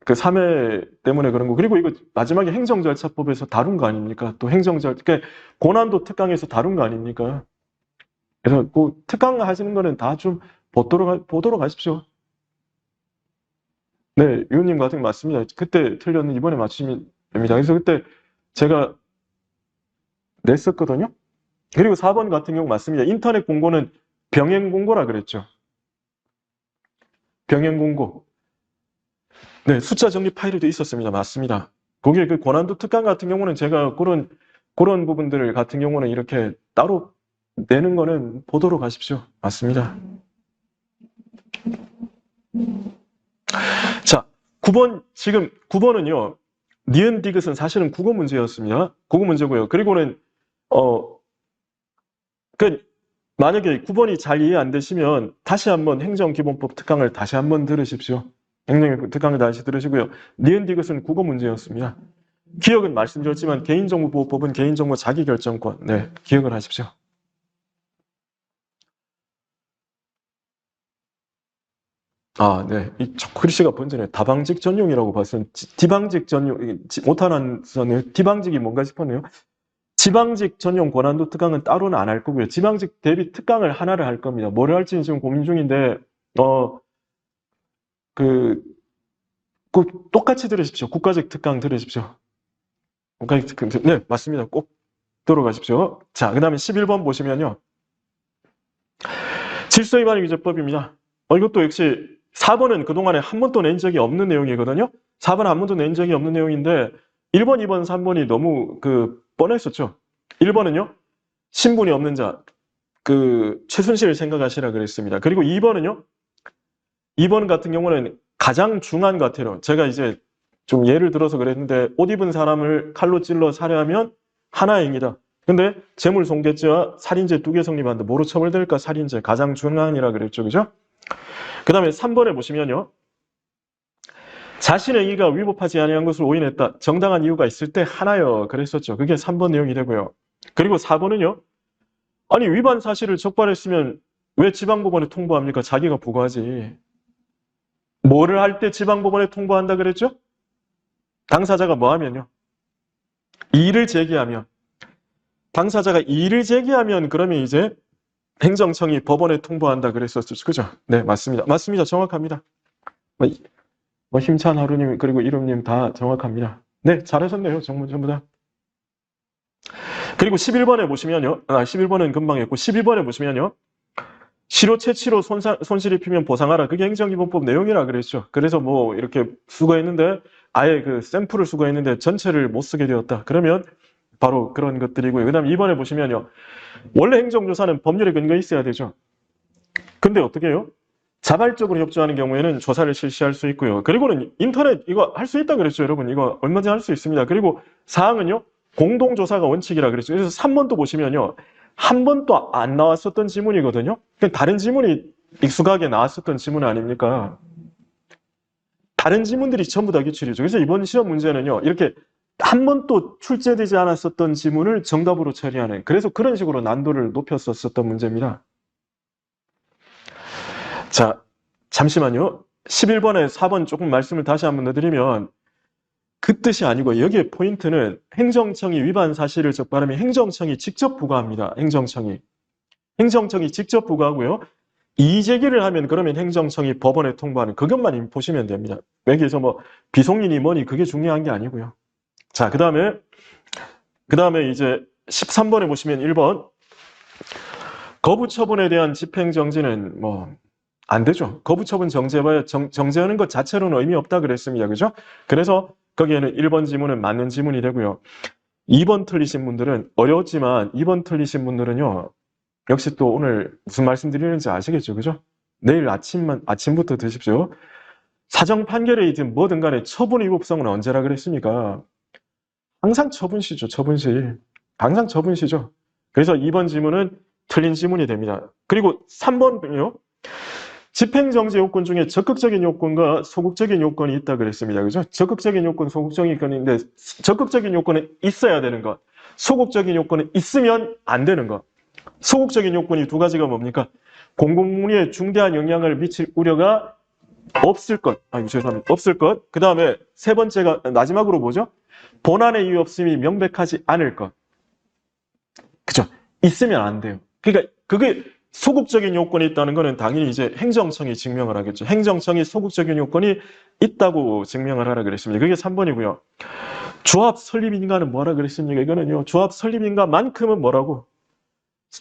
그 3회 때문에 그런 거. 그리고 이거 마지막에 행정절차법에서 다룬 거 아닙니까? 또 그러니까 고난도 특강에서 다룬 거 아닙니까? 그래서 그 특강 하시는 거는 다 좀 보도록 하십시오. 네, 위원님 같은 게 맞습니다. 그때 틀렸는데 이번에 맞추시면 됩니다. 그래서 그때 제가 냈었거든요. 그리고 4번 같은 경우 맞습니다. 인터넷 공고는 병행 공고라 그랬죠. 병행 공고. 네, 숫자 정리 파일도 있었습니다. 맞습니다. 거기에 그 고난도 특강 같은 경우는 제가 그런 부분들 같은 경우는 이렇게 따로 내는 거는 보도록 하십시오. 맞습니다. 자, 9번, 지금 9번은요, 니은 디귿은 사실은 국어 문제였습니다. 국어 문제고요. 그리고는, 만약에 9번이 잘 이해 안 되시면 다시 한번 행정기본법 특강을 다시 한번 들으십시오. 행정기본법 특강을 다시 들으시고요. 니은 디귿은 국어 문제였습니다. 기억은 말씀드렸지만 개인정보보호법은 개인정보 자기결정권. 네, 기억을 하십시오. 아, 네. 이 글씨가 번전해요. 다방직 전용이라고 봤어요. 디방직 전용, 못하는 선을 디방직이 뭔가 싶었네요. 지방직 전용 고난도 특강은 따로는 안 할 거고요. 지방직 대비 특강을 하나를 할 겁니다. 뭐를 할지는 지금 고민 중인데, 똑같이 들으십시오. 국가직 특강 들으십시오. 국가직 특강, 네, 맞습니다. 꼭 들어가십시오. 자, 그 다음에 11번 보시면요. 질서위반 위조법입니다. 이것도 역시 4번은 그동안에 한 번도 낸 적이 없는 내용이거든요. 4번은 한 번도 낸 적이 없는 내용인데 1번, 2번, 3번이 너무 뻔했었죠. 1번은요. 신분이 없는 자, 최순실을 생각하시라 그랬습니다. 그리고 2번은요. 2번 같은 경우는 가장 중한 과태료. 제가 이제 좀 예를 들어서 그랬는데 옷 입은 사람을 칼로 찔러 살해하면 하나의 행위다. 근데 재물손괴죄와 살인죄 2개 성립하는데 뭐로 처벌될까? 살인죄. 가장 중한이라 그랬죠. 그죠? 그 다음에 3번에 보시면요. 자신의 행위가 위법하지 아니한 것을 오인했다. 정당한 이유가 있을 때 하나여. 그랬었죠. 그게 3번 내용이 되고요. 그리고 4번은요. 아니 위반 사실을 적발했으면 왜 지방법원에 통보합니까? 자기가 보고하지. 뭐를 할 때 지방법원에 통보한다 그랬죠? 당사자가 뭐 하면요. 이의를 제기하면. 당사자가 이의를 제기하면 그러면 이제 행정청이 법원에 통보한다 그랬었죠. 그죠? 네, 맞습니다. 맞습니다. 정확합니다. 힘찬 하루님 그리고 이름님 다 정확합니다. 네, 잘하셨네요. 전부 다. 그리고 11번에 보시면요. 11번은 금방 했고 12번에 보시면요. 실효 채취로 손실 입히면 보상하라. 그게 행정기본법 내용이라 그랬죠. 그래서 뭐 이렇게 수거했는데 아예 그 샘플을 수거했는데 전체를 못 쓰게 되었다. 그러면 바로 그런 것들이고요. 그 다음에 2번에 보시면요. 원래 행정조사는 법률에 근거 있어야 되죠. 근데 어떻게 해요? 자발적으로 협조하는 경우에는 조사를 실시할 수 있고요. 그리고는 인터넷 이거 할 수 있다 그랬죠, 여러분. 이거 얼마든지 할 수 있습니다. 그리고 사항은요. 공동조사가 원칙이라 그랬죠. 그래서 3번도 보시면요. 한 번도 안 나왔었던 지문이거든요. 그냥 다른 지문이 익숙하게 나왔었던 지문 아닙니까? 다른 지문들이 전부 다 기출이죠. 그래서 이번 시험 문제는요. 이렇게 한 번도 출제되지 않았었던 지문을 정답으로 처리하는, 그래서 그런 식으로 난도를 높였었던 문제입니다. 자, 잠시만요. 11번에 4번 조금 말씀을 다시 한번 넣어드리면 그 뜻이 아니고 여기에 포인트는 행정청이 위반 사실을 적발하면 행정청이 직접 부과합니다. 행정청이 직접 부과하고요. 이의제기를 하면 그러면 행정청이 법원에 통보하는, 그것만 보시면 됩니다. 여기에서 뭐 비속인이 뭐니 그게 중요한 게 아니고요. 자, 그 다음에 이제 13번에 보시면 1번 거부 처분에 대한 집행정지는 뭐 안 되죠. 거부 처분 정지해봐야 정지하는 것 자체로는 의미 없다 그랬습니다. 그죠? 그래서 거기에는 1번 지문은 맞는 지문이 되고요. 2번 틀리신 분들은 어려웠지만 2번 틀리신 분들은요. 역시 또 오늘 무슨 말씀 드리는지 아시겠죠? 그죠? 내일 아침부터 드십시오. 사정 판결이든 뭐든 간에 처분 위법성은 언제라 그랬습니까? 항상 처분시죠. 처분시. 항상 처분시죠. 그래서 2번 지문은 틀린 지문이 됩니다. 그리고 3번은요. 집행정지 요건 중에 적극적인 요건과 소극적인 요건이 있다 그랬습니다. 그죠? 적극적인 요건, 소극적인 요건인데 적극적인 요건은 있어야 되는 것. 소극적인 요건은 있으면 안 되는 것. 소극적인 요건이 두 가지가 뭡니까? 공공문의에 중대한 영향을 미칠 우려가 없을 것. 죄송합니다. 없을 것. 그 다음에 세 번째가 마지막으로 뭐죠? 본안의 이유 없음이 명백하지 않을 것. 그죠? 있으면 안 돼요. 그러니까 그게 소극적인 요건이 있다는 거는 당연히 이제 행정청이 증명을 하겠죠. 행정청이 소극적인 요건이 있다고 증명을 하라 그랬습니다. 그게 3번이고요. 조합 설립인가는 뭐라 그랬습니까? 이거는요. 조합 설립인가만큼은 뭐라고?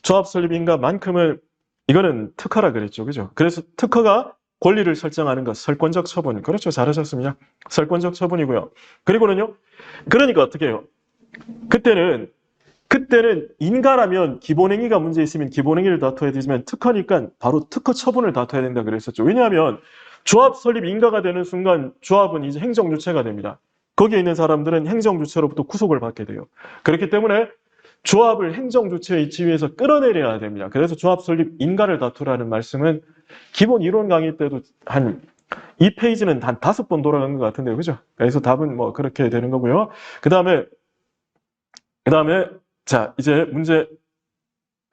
조합 설립인가만큼은 이거는 특허라 그랬죠. 그죠? 그래서 특허가 권리를 설정하는 것, 설권적 처분. 그렇죠. 잘하셨습니다. 설권적 처분이고요. 그리고는요. 그러니까 어떻게 해요? 그때는 인가라면 기본행위가 문제 있으면 기본행위를 다퉈야 되지만 특허니까 바로 특허 처분을 다퉈야 된다 그랬었죠. 왜냐하면 조합 설립 인가가 되는 순간 조합은 이제 행정주체가 됩니다. 거기에 있는 사람들은 행정주체로부터 구속을 받게 돼요. 그렇기 때문에 조합을 행정주체의 지위에서 끌어내려야 됩니다. 그래서 조합 설립 인가를 다투라는 말씀은 기본 이론 강의 때도 한 2페이지는 한 5번 돌아간 것 같은데요. 그죠? 그래서 답은 뭐 그렇게 되는 거고요. 그 다음에 자, 이제 문제,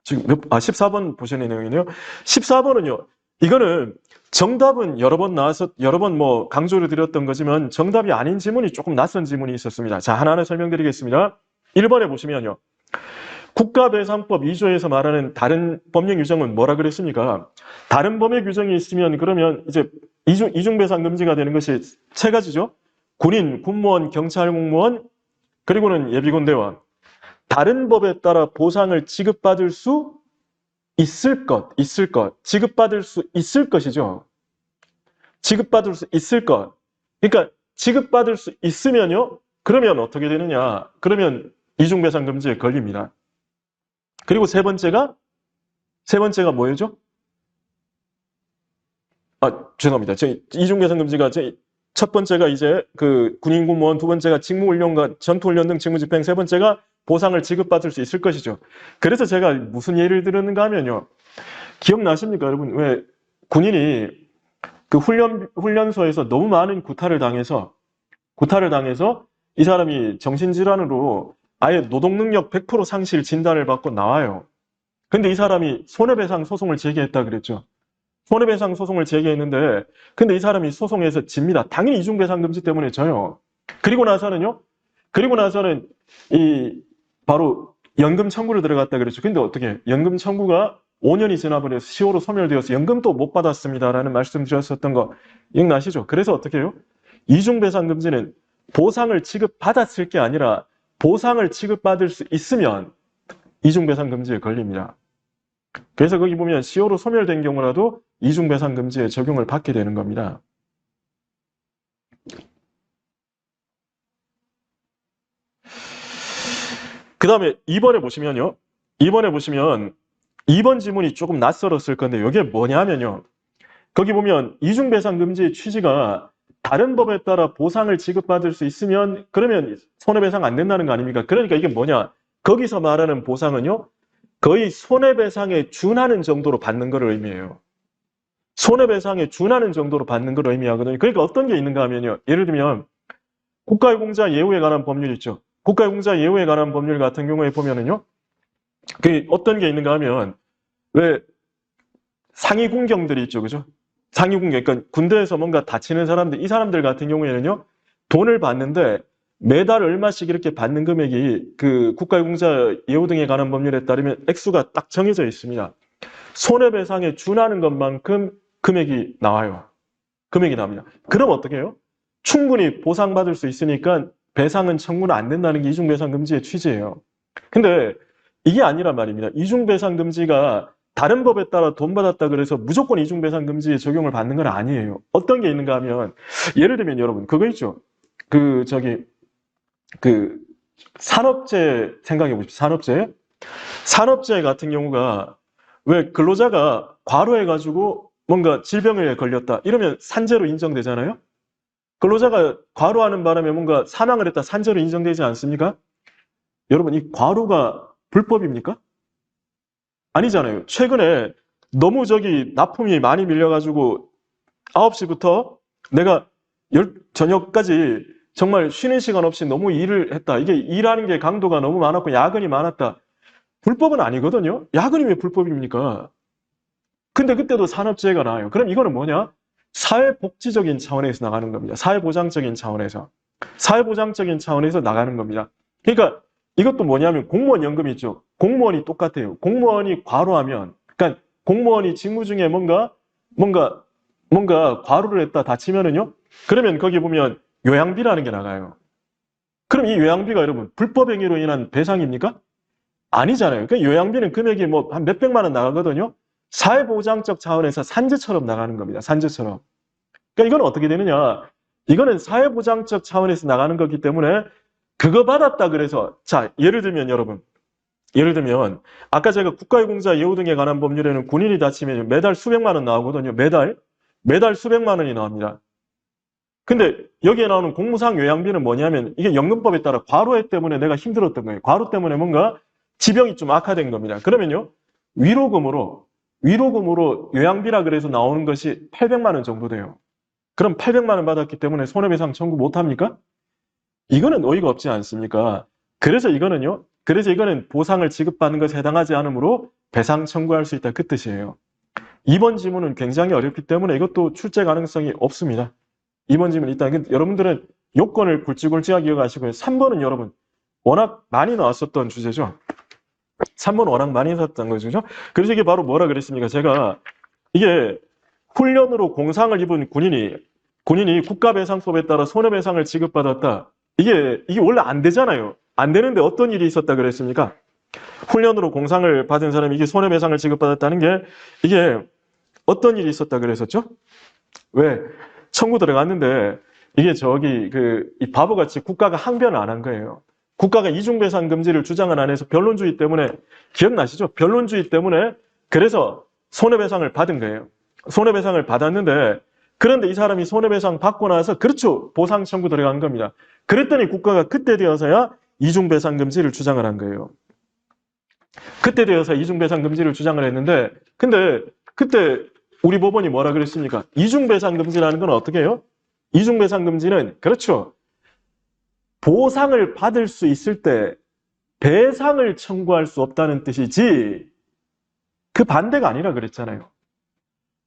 지금 14번 보시는 내용이네요. 14번은요, 이거는 정답은 여러 번 나와서, 여러 번 뭐 강조를 드렸던 거지만 정답이 아닌 지문이 조금 낯선 지문이 있었습니다. 자, 하나하나 설명드리겠습니다. 1번에 보시면요. 국가배상법 2조에서 말하는 다른 법령 규정은 뭐라 그랬습니까? 다른 법의 규정이 있으면 그러면 이제 이중배상 금지가 되는 것이 세 가지죠. 군인, 군무원, 경찰 공무원, 그리고는 예비군대원. 다른 법에 따라 보상을 지급받을 수 있을 것. 지급받을 수 있을 것이죠. 지급받을 수 있을 것. 그러니까 지급받을 수 있으면요. 그러면 어떻게 되느냐. 그러면 이중배상금지에 걸립니다. 그리고 세 번째가 뭐였죠? 죄송합니다. 이중배상금지가 첫 번째가 이제 그 군인 공무원, 두 번째가 직무훈련과 전투훈련 등 직무집행, 세 번째가 보상을 지급받을 수 있을 것이죠. 그래서 제가 무슨 예를 들었는가 하면요. 기억나십니까, 여러분? 왜 군인이 그 훈련소에서 너무 많은 구타를 당해서 이 사람이 정신질환으로 아예 노동능력 100% 상실 진단을 받고 나와요. 근데 이 사람이 손해배상 소송을 제기했다 그랬죠. 손해배상 소송을 제기했는데 근데 이 사람이 소송에서 집니다. 당연히 이중배상금지 때문에 져요. 그리고 나서는 바로 연금 청구를 들어갔다 그랬죠. 근데 어떻게 연금 청구가 5년이 지나버려서 10호로 소멸되어서 연금도 못 받았습니다라는 말씀 드렸었던 거 기억나시죠? 그래서 어떻게 해요? 이중배상금지는 보상을 지급받았을 게 아니라 보상을 지급받을 수 있으면 이중배상금지에 걸립니다. 그래서 거기 보면 10호로 소멸된 경우라도 이중배상금지에 적용을 받게 되는 겁니다. 그 다음에 2번에 보시면 2번 지문이 조금 낯설었을 건데 이게 뭐냐면요. 거기 보면 이중배상금지의 취지가 다른 법에 따라 보상을 지급받을 수 있으면 그러면 손해배상 안 된다는 거 아닙니까? 그러니까 이게 뭐냐. 거기서 말하는 보상은요. 거의 손해배상에 준하는 정도로 받는 걸 의미해요. 손해배상에 준하는 정도로 받는 걸 의미하거든요. 그러니까 어떤 게 있는가 하면요. 예를 들면 국가유공자 예우에 관한 법률 있죠. 국가유공자 예우에 관한 법률 같은 경우에 보면은요. 그 어떤 게 있는가 하면 왜 상위 군경들이 있죠. 그죠? 상위 군경. 그러니까 군대에서 뭔가 다치는 사람들, 이 사람들 같은 경우에는요. 돈을 받는데 매달 얼마씩 이렇게 받는 금액이 그 국가유공자 예우 등에 관한 법률에 따르면 액수가 딱 정해져 있습니다. 손해배상에 준하는 것만큼 금액이 나와요. 금액이 나옵니다. 그럼 어떻게 해요? 충분히 보상받을 수 있으니까 배상은 청구는 안 된다는 게 이중배상금지의 취지예요. 근데 이게 아니란 말입니다. 이중배상금지가 다른 법에 따라 돈 받았다 그래서 무조건 이중배상금지에 적용을 받는 건 아니에요. 어떤 게 있는가 하면, 예를 들면 여러분, 그거 있죠. 그 산업재 생각해 보십시오. 산업재. 산업재 같은 경우가 왜 근로자가 과로해가지고 뭔가 질병에 걸렸다. 이러면 산재로 인정되잖아요. 근로자가 과로하는 바람에 뭔가 사망을 했다. 산재로 인정되지 않습니까? 여러분, 이 과로가 불법입니까? 아니잖아요. 최근에 너무 납품이 많이 밀려가지고 9시부터 내가 저녁까지 정말 쉬는 시간 없이 너무 일을 했다. 이게 일하는 게 강도가 너무 많았고 야근이 많았다. 불법은 아니거든요. 야근이 왜 불법입니까? 근데 그때도 산업재해가 나와요. 그럼 이거는 뭐냐? 사회복지적인 차원에서 나가는 겁니다. 사회보장적인 차원에서. 사회보장적인 차원에서 나가는 겁니다. 그러니까 이것도 뭐냐면 공무원 연금 있죠. 공무원이 똑같아요. 공무원이 과로하면, 그러니까 공무원이 직무 중에 뭔가 과로를 했다 다치면은요. 그러면 거기 보면 요양비라는 게 나가요. 그럼 이 요양비가 여러분 불법 행위로 인한 배상입니까? 아니잖아요. 그 요양비는 금액이 뭐 한 몇백만 원 나가거든요. 사회보장적 차원에서 산재처럼 나가는 겁니다. 산재처럼. 그러니까 이건 어떻게 되느냐? 이거는 사회보장적 차원에서 나가는 거기 때문에 그거 받았다 그래서 자, 예를 들면 여러분. 예를 들면 아까 제가 국가유공자 예우 등에 관한 법률에는 군인이 다치면 매달 수백만 원 나오거든요. 매달 수백만 원이 나옵니다. 근데 여기에 나오는 공무상 요양비는 뭐냐면 이게 연금법에 따라 과로해 때문에 내가 힘들었던 거예요. 과로 때문에 뭔가 지병이 좀 악화된 겁니다. 그러면요. 위로금으로 요양비라 그래서 나오는 것이 800만 원 정도 돼요. 그럼 800만 원 받았기 때문에 손해배상 청구 못 합니까? 이거는 어이가 없지 않습니까? 그래서 이거는 보상을 지급받는 것에 해당하지 않으므로 배상 청구할 수 있다 그 뜻이에요. 이번 지문은 굉장히 어렵기 때문에 이것도 출제 가능성이 없습니다. 이번 지문 일단 여러분들은 요건을 굵직굵직하게 기억하시고요. 3번은 여러분 워낙 많이 나왔었던 주제죠. 3번 워낙 많이 나왔던 거죠. 그래서 이게 바로 뭐라 그랬습니까? 제가 이게 훈련으로 공상을 입은 군인이 국가배상법에 따라 손해배상을 지급받았다. 이게 원래 안 되잖아요. 안 되는데 어떤 일이 있었다 그랬습니까? 훈련으로 공상을 받은 사람이 이게 손해배상을 지급받았다는 게 이게 어떤 일이 있었다 그랬었죠? 왜? 청구 들어갔는데 이게 이 바보같이 국가가 항변을 안 한 거예요. 국가가 이중배상 금지를 주장을 안 해서 변론주의 때문에 기억나시죠? 변론주의 때문에 그래서 손해배상을 받은 거예요. 손해배상을 받았는데 그런데 이 사람이 손해배상 받고 나서 그렇죠. 보상 청구 들어간 겁니다. 그랬더니 국가가 그때 되어서야 이중배상 금지를 주장을 한 거예요. 그때 되어서 이중배상 금지를 주장을 했는데 근데 그때 우리 법원이 뭐라 그랬습니까? 이중배상 금지라는 건 어떻게 해요? 이중배상 금지는 그렇죠. 보상을 받을 수 있을 때 배상을 청구할 수 없다는 뜻이지 그 반대가 아니라 그랬잖아요.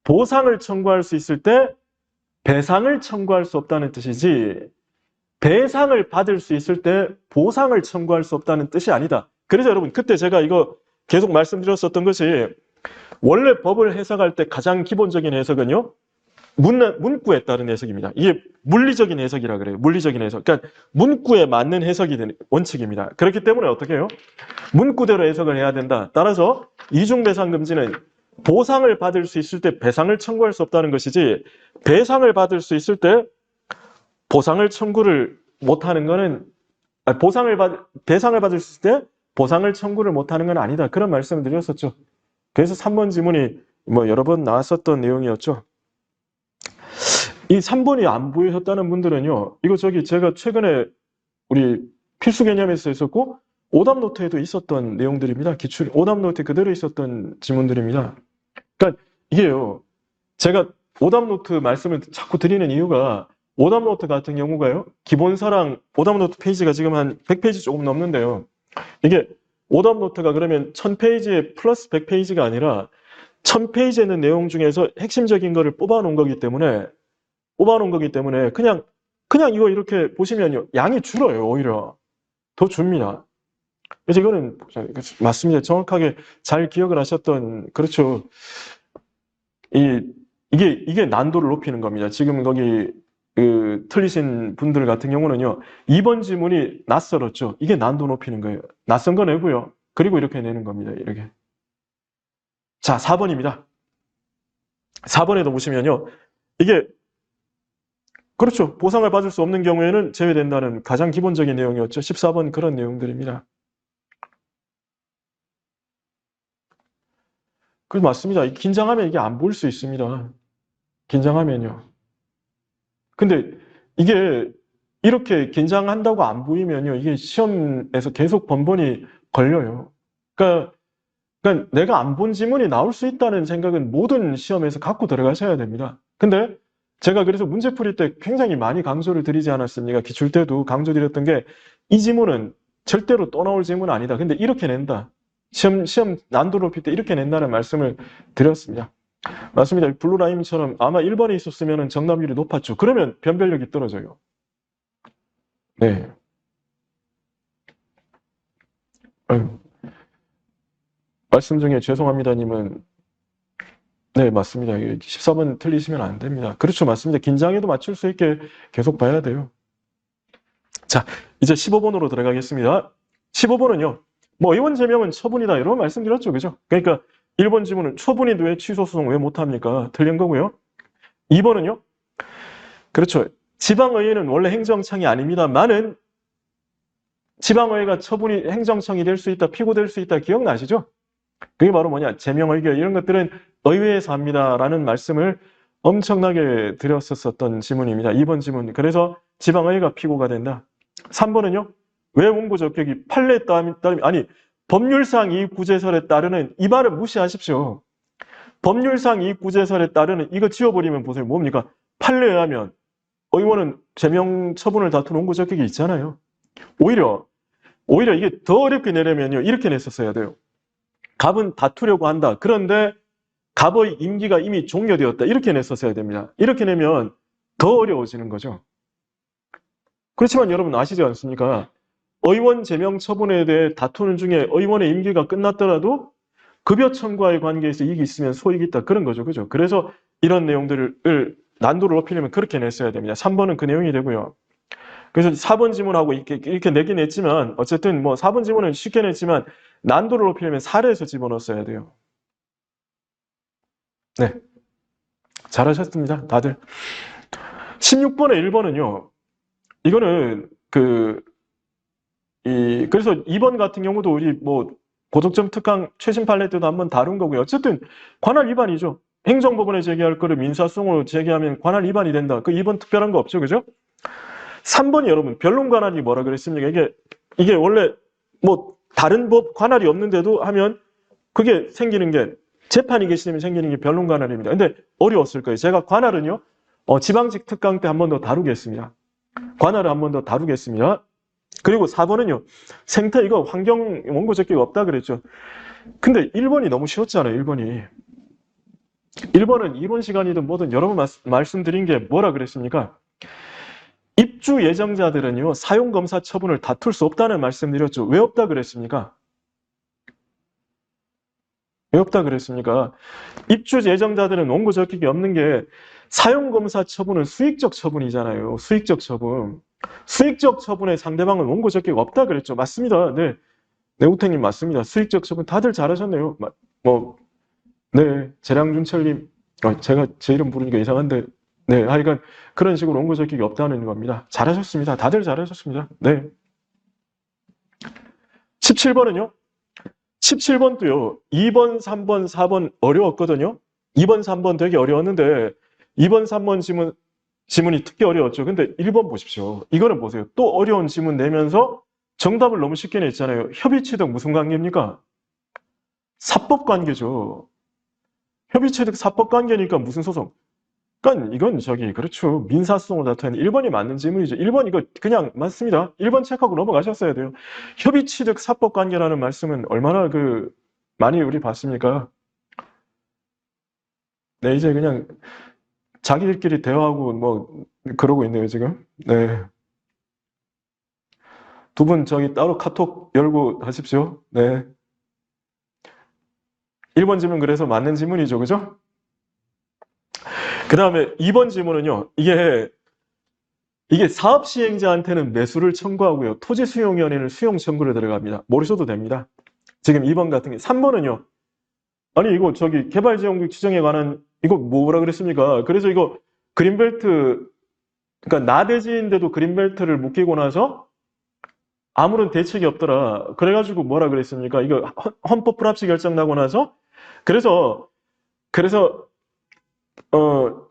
보상을 청구할 수 있을 때 배상을 청구할 수 없다는 뜻이지 배상을 받을 수 있을 때 보상을 청구할 수 없다는 뜻이 아니다. 그래서 여러분 그때 제가 이거 계속 말씀드렸었던 것이 원래 법을 해석할 때 가장 기본적인 해석은요. 문구에 따른 해석입니다. 이게 물리적인 해석이라 그래요. 물리적인 해석. 그러니까 문구에 맞는 해석이 되는 원칙입니다. 그렇기 때문에 어떻게 해요? 문구대로 해석을 해야 된다. 따라서 이중배상금지는 보상을 받을 수 있을 때 배상을 청구할 수 없다는 것이지 배상을 받을 수 있을 때 보상을 청구를 못하는 거는 배상을 받을 수 있을 때 보상을 청구를 못하는 건 아니다. 그런 말씀을 드렸었죠. 그래서 3번 지문이 뭐 여러 번 나왔었던 내용이었죠. 이 3번이 안 보이셨다는 분들은요. 이거 제가 최근에 우리 필수 개념에서 있었고 오답노트에도 있었던 내용들입니다. 기출 오답노트에 그대로 있었던 지문들입니다. 그러니까 이게요. 제가 오답노트 말씀을 자꾸 드리는 이유가 오답노트 같은 경우가요. 기본서랑 오답노트 페이지가 지금 한 100페이지 조금 넘는데요. 이게 오답노트가 그러면 1000페이지에 플러스 100페이지가 아니라 1000페이지에 있는 내용 중에서 핵심적인 거를 뽑아놓은 거기 때문에 그냥 이거 이렇게 보시면요. 양이 줄어요. 오히려 더 줍니다. 그래서 이거는 맞습니다. 정확하게 잘 기억을 하셨던 그렇죠. 이게 난도를 높이는 겁니다. 지금 거기 틀리신 분들 같은 경우는요. 2번 지문이 낯설었죠. 이게 난도 높이는 거예요. 낯선 거 내고요. 그리고 이렇게 내는 겁니다. 이렇게. 자, 4번입니다. 4번에도 보시면요. 이게 그렇죠. 보상을 받을 수 없는 경우에는 제외된다는 가장 기본적인 내용이었죠. 14번 그런 내용들입니다. 그 맞습니다. 긴장하면 이게 안 보일 수 있습니다. 긴장하면요. 근데 이게 이렇게 긴장한다고 안 보이면요. 이게 시험에서 계속 번번이 걸려요. 그러니까 내가 안 본 지문이 나올 수 있다는 생각은 모든 시험에서 갖고 들어가셔야 됩니다. 근데 제가 그래서 문제 풀이 때 굉장히 많이 강조를 드리지 않았습니까? 기출 때도 강조드렸던 게 이 지문은 절대로 또 나올 지문은 아니다. 근데 이렇게 낸다. 시험 난도 높일 때 이렇게 낸다는 말씀을 드렸습니다. 맞습니다. 블루라임처럼 아마 1번에 있었으면 정답률이 높았죠. 그러면 변별력이 떨어져요. 네. 아유. 말씀 중에 죄송합니다님은 네, 맞습니다. 14번 틀리시면 안 됩니다. 그렇죠. 맞습니다. 긴장해도 맞출 수 있게 계속 봐야 돼요. 자, 이제 15번으로 들어가겠습니다. 15번은요. 뭐 의원 제명은 처분이다 이런 말씀드렸죠. 그죠? 그러니까 1번 지문은 처분인데 왜 취소 소송 왜 못합니까? 틀린 거고요. 2번은요. 그렇죠. 지방의회는 원래 행정청이 아닙니다만은 지방의회가 처분이 행정청이 될 수 있다, 피고될 수 있다 기억나시죠? 그게 바로 뭐냐? 제명의결 이런 것들은 의회에서 합니다라는 말씀을 엄청나게 드렸었던 지문입니다. 2번 지문. 그래서 지방의회가 피고가 된다. 3번은요. 왜 원고 적격이 판례에 따르면 아니 법률상 이익구제설에 따르는 이 말은 무시하십시오. 법률상 이익구제설에 따르는 이거 지워버리면 보세요. 뭡니까? 판례에 의하면 의원은 제명 처분을 다툰 원고 적격이 있잖아요. 오히려 이게 더 어렵게 내려면요. 이렇게 냈었어야 돼요. 갑은 다투려고 한다. 그런데 갑의 임기가 이미 종료되었다. 이렇게 냈었어야 됩니다. 이렇게 내면 더 어려워지는 거죠. 그렇지만 여러분 아시지 않습니까? 의원 제명 처분에 대해 다투는 중에 의원의 임기가 끝났더라도 급여 청구와의 관계에서 이익이 있으면 소익이 있다. 그런 거죠. 그죠? 그래서 이런 내용들을 난도를 높이려면 그렇게 냈어야 됩니다. 3번은 그 내용이 되고요. 그래서 4번 지문하고 이렇게 내긴 했지만 어쨌든 뭐 4번 지문은 쉽게 냈지만 난도를 높이려면 사례에서 집어넣었어야 돼요. 네. 잘하셨습니다. 다들. 16번에 1번은요. 이거는 그래서 2번 같은 경우도 우리 뭐 고득점 특강 최신 판례 때도 한번 다룬 거고요. 어쨌든 관할 위반이죠. 행정법원에 제기할 거를 민사소송으로 제기하면 관할 위반이 된다. 그 2번 특별한 거 없죠. 그죠? 3번이 여러분 변론 관할이 뭐라 그랬습니까? 이게 원래 뭐 다른 법 관할이 없는데도 하면 그게 생기는 게 재판이 계시면 생기는 게 변론 관할입니다. 근데 어려웠을 거예요. 제가 관할은요. 지방직 특강 때 한 번 더 다루겠습니다. 관할을 한 번 더 다루겠습니다. 그리고 4번은요. 생태 이거 환경 원고 적격이 없다 그랬죠. 근데 1번이 너무 쉬웠잖아요. 1번이. 1번은 이론 시간이든 뭐든 여러 번 말씀드린 게 뭐라 그랬습니까? 입주 예정자들은요. 사용검사 처분을 다툴 수 없다는 말씀드렸죠. 왜 없다 그랬습니까? 왜 없다 그랬습니까? 입주 예정자들은 원고 적격이 없는 게 사용검사 처분은 수익적 처분이잖아요. 수익적 처분. 수익적 처분의 상대방은 원고 적격 없다 그랬죠. 맞습니다. 네. 내우택님 맞습니다. 수익적 처분 다들 잘하셨네요. 네. 재량준철님. 제가 제 이름 부르니까 이상한데. 네. 하여간 그런 식으로 원고 적격이 없다는 겁니다. 잘하셨습니다. 다들 잘하셨습니다. 네. 17번은요. 17번도요. 2번, 3번, 4번 어려웠거든요. 2번, 3번 되게 어려웠는데 2번, 3번 지문이 특히 어려웠죠. 근데 1번 보십시오. 이거는 보세요. 또 어려운 지문 내면서 정답을 너무 쉽게 냈잖아요. 협의취득 무슨 관계입니까? 사법관계죠. 협의취득 사법관계니까 무슨 소송? 그러니까 이건 그렇죠. 민사소송을 다투는 1번이 맞는 질문이죠. 1번 이거 그냥 맞습니다. 1번 체크하고 넘어가셨어야 돼요. 협의취득 사법관계라는 말씀은 얼마나 많이 우리 봤습니까? 네, 이제 그냥 자기들끼리 대화하고 뭐 그러고 있네요, 지금. 네. 두 분 따로 카톡 열고 하십시오. 네. 1번 질문 그래서 맞는 질문이죠, 그죠? 그 다음에 2번 질문은요. 이게 사업 시행자한테는 매수를 청구하고요. 토지수용위원회는 수용 청구를 들어갑니다. 모르셔도 됩니다. 지금 2번 같은 게 3번은요. 아니, 이거 저기 개발지역구역 지정에 관한, 이거 뭐라 그랬습니까? 그래서 이거 그린벨트, 그러니까 나대지인데도 그린벨트를 묶이고 나서 아무런 대책이 없더라. 그래가지고 뭐라 그랬습니까? 이거 헌법 불합치 결정 나고 나서 그래서 그래서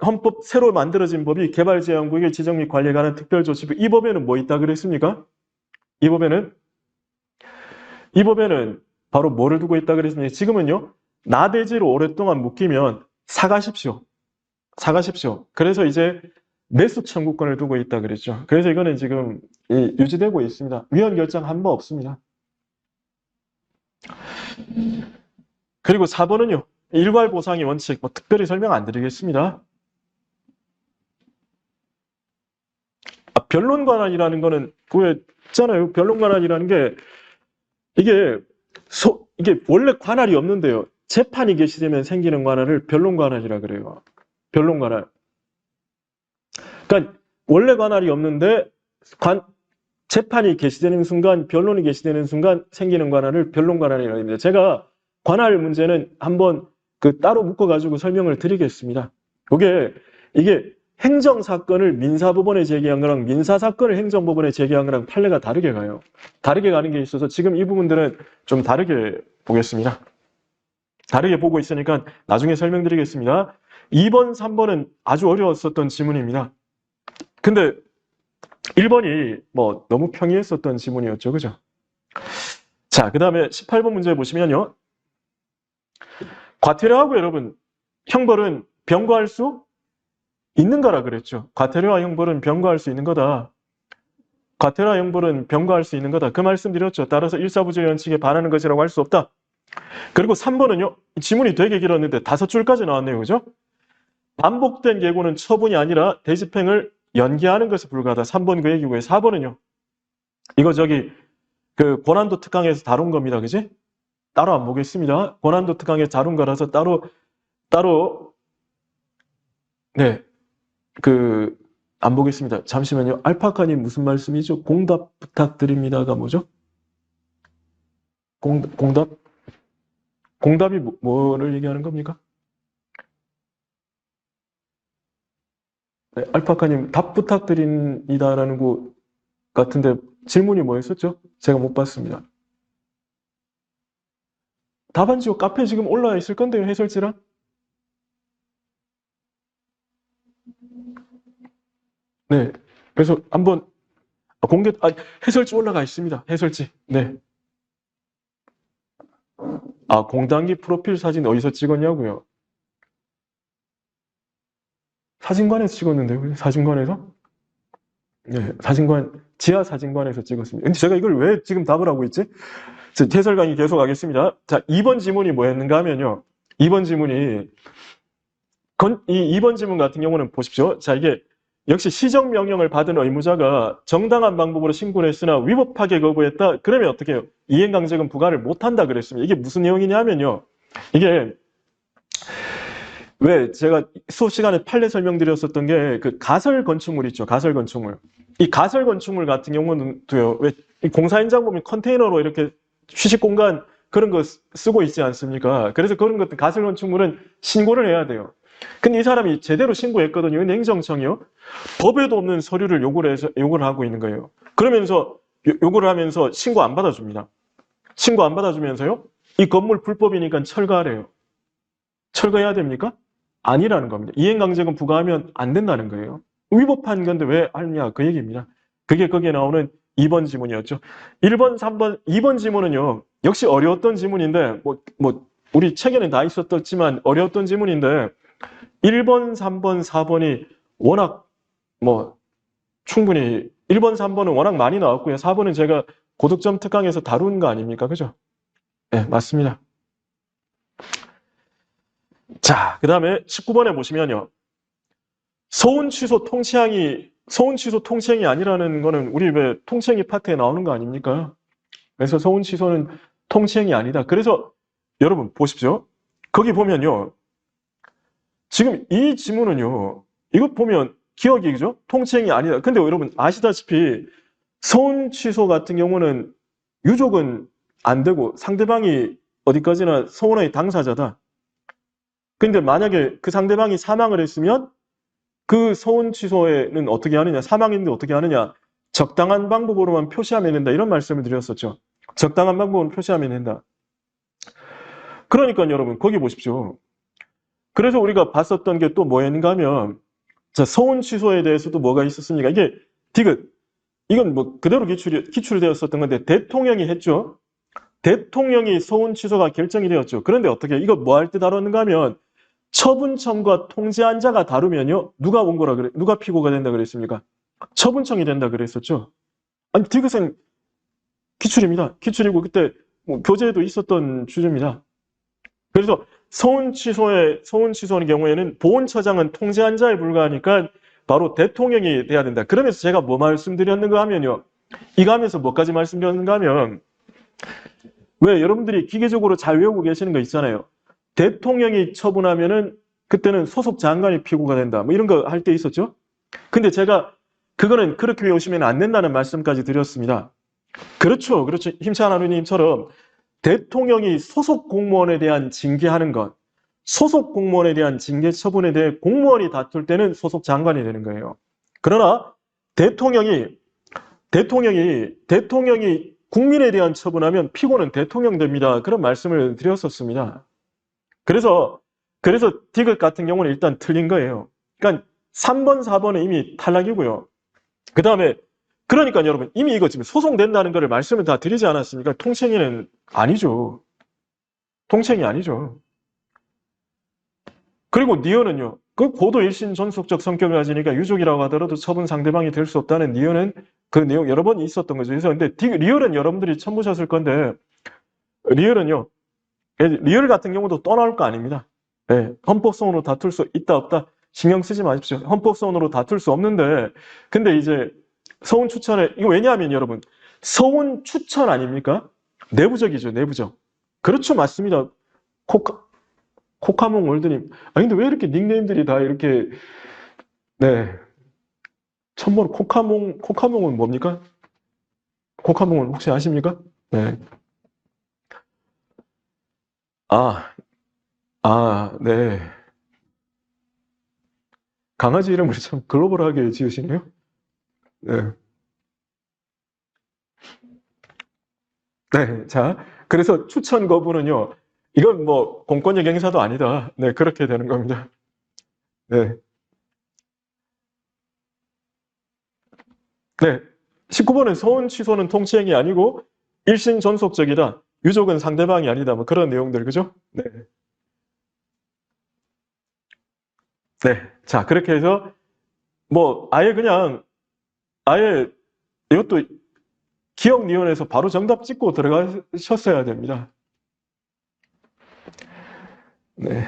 헌법 새로 만들어진 법이 개발제한구역의 지정 및 관리에 관한 특별조치부. 이 법에는 뭐 있다 그랬습니까? 이 법에는 바로 뭐를 두고 있다 그랬습니까? 지금은요, 나대지로 오랫동안 묶이면 사가십시오. 사가십시오. 그래서 이제 매수 청구권을 두고 있다 그랬죠. 그래서 이거는 지금 유지되고 있습니다. 위헌 결정 한 번 없습니다. 그리고 4번은요. 일괄 보상의 원칙, 뭐 특별히 설명 안 드리겠습니다. 변론 관할이라는 거는 왜 있잖아요. 변론 관할이라는 게 이게 원래 관할이 없는데요. 재판이 개시되면 생기는 관할을 변론 관할이라 그래요. 변론 관할. 그러니까 원래 관할이 없는데 재판이 개시되는 순간, 변론이 개시되는 순간 생기는 관할을 변론 관할이라고 합니다. 제가 관할 문제는 한번 따로 묶어가지고 설명을 드리겠습니다. 이게 행정사건을 민사법원에 제기한 거랑 민사사건을 행정법원에 제기한 거랑 판례가 다르게 가요. 다르게 가는 게 있어서 지금 이 부분들은 좀 다르게 보겠습니다. 다르게 보고 있으니까 나중에 설명드리겠습니다. 2번, 3번은 아주 어려웠었던 지문입니다. 근데 1번이 뭐 너무 평이했었던 지문이었죠. 그죠? 자, 그 다음에 18번 문제 보시면요. 과태료하고 여러분, 형벌은 병과할 수 있는 거라 그랬죠. 과태료와 형벌은 병과할 수 있는 거다. 과태료와 형벌은 병과할 수 있는 거다. 그 말씀 드렸죠. 따라서 일사부재 원칙에 반하는 것이라고 할 수 없다. 그리고 3번은요. 지문이 되게 길었는데 5줄까지 나왔네요. 그죠? 반복된 계고는 처분이 아니라 대집행을 연기하는 것에 불과하다. 3번 그 얘기고요. 4번은요. 이거 고난도 특강에서 다룬 겁니다. 그지? 따로 안 보겠습니다. 고난도 특강에서 다룬 거라서 따로 네. 안 보겠습니다. 잠시만요. 알파카님 무슨 말씀이죠? 공답 부탁드립니다가 뭐죠? 공답이 뭐를 얘기하는 겁니까? 네, 알파카님 답 부탁드립니다라는 거 같은데 질문이 뭐였었죠? 제가 못 봤습니다. 답안지요 카페에 지금 올라와 있을 건데요, 해설지랑. 네. 그래서 한번 해설지 올라가 있습니다. 해설지. 네. 공단기 프로필 사진 어디서 찍었냐고요? 사진관에서 찍었는데요. 사진관에서? 네, 지하 사진관에서 찍었습니다. 근데 제가 이걸 왜 지금 답을 하고 있지? 해설 강의 계속 하겠습니다. 자, 2번 지문이 뭐였는가 하면요. 2번 지문이, 이 2번 지문 같은 경우는 보십시오. 자, 이게 역시 시정명령을 받은 의무자가 정당한 방법으로 신고를 했으나 위법하게 거부했다. 그러면 어떻게 해요? 이행강제금 부과를 못한다 그랬습니다. 이게 무슨 내용이냐면요. 이게 왜 제가 수업 시간에 판례 설명드렸었던 게 가설 건축물 있죠. 가설 건축물. 이 가설 건축물 같은 경우는도요. 왜 공사 현장 보면 컨테이너로 이렇게 휴식 공간 그런 거 쓰고 있지 않습니까? 그래서 그런 것들 가설 건축물은 신고를 해야 돼요. 근데 이 사람이 제대로 신고했거든요. 근데 행정청이요. 법에도 없는 서류를 요구를 하고 있는 거예요. 그러면서 요구를 하면서 신고 안 받아줍니다. 신고 안 받아주면서요. 이 건물 불법이니까 철거하래요. 철거해야 됩니까? 아니라는 겁니다. 이행강제금 부과하면 안 된다는 거예요. 위법한 건데 왜 하느냐 그 얘기입니다. 그게 거기에 나오는 2번 지문이었죠. 1번, 3번, 2번 지문은요. 역시 어려웠던 지문인데 우리 책에는 다 있었지만 어려웠던 지문인데 1번, 3번, 4번이 워낙 충분히 1번, 3번은 워낙 많이 나왔고요. 4번은 제가 고득점 특강에서 다룬 거 아닙니까? 그죠? 네, 맞습니다. 자, 그 다음에 19번에 보시면요. 소운 취소 통치행이 아니라는 거는 우리 왜 통치행위 파트에 나오는 거 아닙니까? 그래서 소운 취소는 통치행위 아니다. 그래서 여러분 보십시오. 거기 보면요. 지금 이 지문은요. 이것 보면 기억이 그죠? 통치행위 아니다. 근데 여러분 아시다시피 소운 취소 같은 경우는 유족은 안 되고 상대방이 어디까지나 소운의 당사자다. 근데 만약에 그 상대방이 사망을 했으면 그 소원 취소에는 어떻게 하느냐? 사망인데 어떻게 하느냐? 적당한 방법으로만 표시하면 된다. 이런 말씀을 드렸었죠. 적당한 방법으로 표시하면 된다. 그러니까 여러분 거기 보십시오. 그래서 우리가 봤었던 게 또 뭐였는가 하면 자, 소원 취소에 대해서도 뭐가 있었습니까? 이게 디귿. 이건 뭐 그대로 기출이 되었었던 건데 대통령이 했죠. 대통령이 소원 취소가 결정이 되었죠. 그런데 어떻게 이거 뭐 할 때 다뤘는가 하면 처분청과 통제한 자가 다루면요. 누가 원고라 그래? 누가 피고가 된다 그랬습니까? 처분청이 된다 그랬었죠. 아니 디귿은 기출입니다. 기출이고 그때 뭐 교재에도 있었던 주제입니다. 그래서 소원 취소의 경우에는 보훈처장은 통제한 자에 불과하니까 바로 대통령이 돼야 된다. 그러면서 제가 뭐 말씀드렸는가 하면요. 이거 하면서 뭐까지 말씀드렸는가 하면 왜 여러분들이 기계적으로 잘 외우고 계시는 거 있잖아요. 대통령이 처분하면은 그때는 소속 장관이 피고가 된다. 뭐 이런 거 할 때 있었죠. 근데 제가 그거는 그렇게 외우시면 안 된다는 말씀까지 드렸습니다. 그렇죠. 그렇죠. 힘찬 하느님처럼 대통령이 소속 공무원에 대한 징계하는 것, 소속 공무원에 대한 징계 처분에 대해 공무원이 다툴 때는 소속 장관이 되는 거예요. 그러나 대통령이 국민에 대한 처분하면 피고는 대통령 됩니다. 그런 말씀을 드렸었습니다. 그래서 디귿 같은 경우는 일단 틀린 거예요. 그러니까 3번, 4번은 이미 탈락이고요. 그 다음에 그러니까 여러분 이미 이거 지금 소송된다는 거를 말씀을 다 드리지 않았습니까? 통칭이는 아니죠. 통칭이 아니죠. 그리고 니은은요. 그 고도 일신 존속적 성격을 가지니까 유족이라고 하더라도 처분 상대방이 될 수 없다는 니은은 그 내용 여러 번 있었던 거죠. 그래서 근데 리을은 여러분들이 처음 보셨을 건데 리을은요. 리을 같은 경우도 또 나올 거 아닙니다. 네, 헌법소원으로 다툴 수 있다 없다 신경 쓰지 마십시오. 헌법소원으로 다툴 수 없는데 근데 이제 서운 추천에 이거 왜냐하면 여러분 서운 추천 아닙니까? 내부적이죠. 내부적. 그렇죠. 맞습니다. 코카몽 월드님. 아니 근데 왜 이렇게 닉네임들이 다 이렇게 네. 천번 코카몽은 뭡니까? 코카몽은 혹시 아십니까? 네. 네. 강아지 이름을 참 글로벌하게 지으시네요. 네. 네. 자, 그래서 추천 거부는요. 이건 뭐 공권력 행사도 아니다. 네, 그렇게 되는 겁니다. 네. 네. 19번은 소원 취소는 통치행위 아니고 일신 존속적이다. 유족은 상대방이 아니다. 뭐 그런 내용들 그죠? 네. 네. 자, 그렇게 해서 뭐 아예 그냥 아예 이것도 기억위원회에서 바로 정답 찍고 들어가셨어야 됩니다. 네.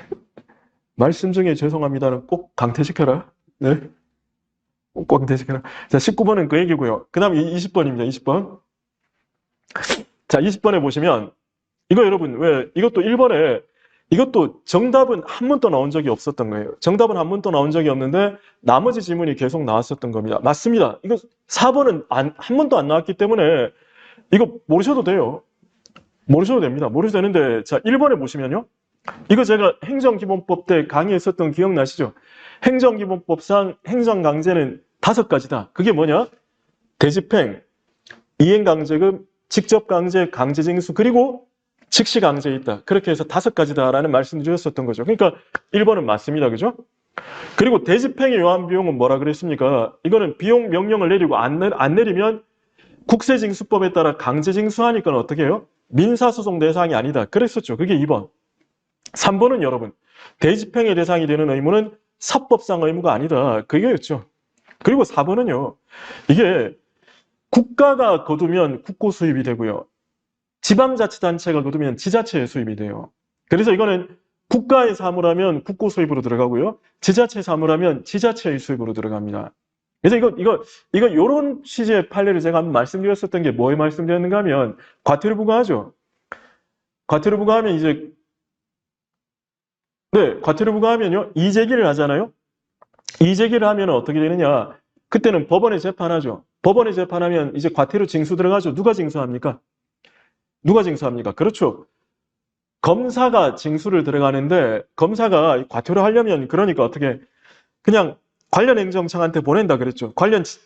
말씀 중에 죄송합니다는 꼭 강퇴시켜라. 네. 꼭 강퇴시켜라. 자, 19번은 그 얘기고요. 그 다음 20번입니다. 20번. 자, 20번에 보시면 이거 여러분 왜 이것도 1번에 이것도 정답은 한 번도 나온 적이 없었던 거예요. 정답은 한 번도 나온 적이 없는데 나머지 질문이 계속 나왔었던 겁니다. 맞습니다. 이거 4번은 한 번도 안 나왔기 때문에 이거 모르셔도 돼요. 모르셔도 됩니다. 모르셔도 되는데 자 1번에 보시면요. 이거 제가 행정기본법 때 강의했었던 기억나시죠? 행정기본법상 행정강제는 5가지다. 그게 뭐냐? 대집행, 이행강제금, 직접강제, 강제징수, 그리고 즉시강제 있다. 그렇게 해서 5가지다라는 말씀을 드렸었던 거죠. 그러니까 1번은 맞습니다. 그죠? 그리고 대집행의 요한비용은 뭐라 그랬습니까? 이거는 비용 명령을 내리고 안 내리면 국세징수법에 따라 강제징수하니까 어떻게 해요? 민사소송 대상이 아니다. 그랬었죠. 그게 2번. 3번은 여러분 대집행의 대상이 되는 의무는 사법상 의무가 아니다. 그게였죠. 그리고 4번은요. 이게 국가가 거두면 국고 수입이 되고요. 지방자치단체가 거두면 지자체의 수입이 돼요. 그래서 이거는 국가의 사무라면 국고 수입으로 들어가고요. 지자체 사무라면 지자체의 수입으로 들어갑니다. 그래서 이거 요런 취지의 판례를 제가 한번 말씀드렸었던 게 뭐에 말씀드렸는가 하면 과태료 부과하죠. 과태료 부과하면 이제 네, 과태료 부과하면요. 이재기를 하잖아요. 이재기를 하면 어떻게 되느냐. 그때는 법원에 재판하죠. 법원에 재판하면 이제 과태료 징수 들어가죠. 누가 징수합니까? 누가 징수합니까? 그렇죠. 검사가 징수를 들어가는데 검사가 과태료 하려면 그러니까 어떻게 그냥 관련 행정청한테 보낸다 그랬죠.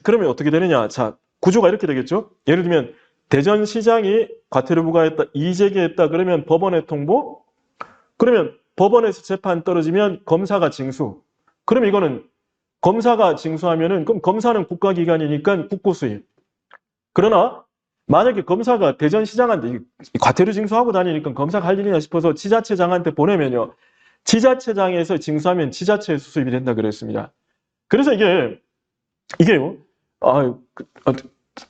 그러면 어떻게 되느냐? 자, 구조가 이렇게 되겠죠. 예를 들면 대전시장이 과태료 부과했다, 이의제기했다 그러면 법원에 통보. 그러면 법원에서 재판 떨어지면 검사가 징수. 그럼 이거는 검사가 징수하면은 그럼 검사는 국가기관이니까 국고수입. 그러나 만약에 검사가 대전시장한테 과태료 징수하고 다니니까 검사가 할 일이냐 싶어서 지자체장한테 보내면요. 지자체장에서 징수하면 지자체에서 수입이 된다 그랬습니다. 그래서 이게요.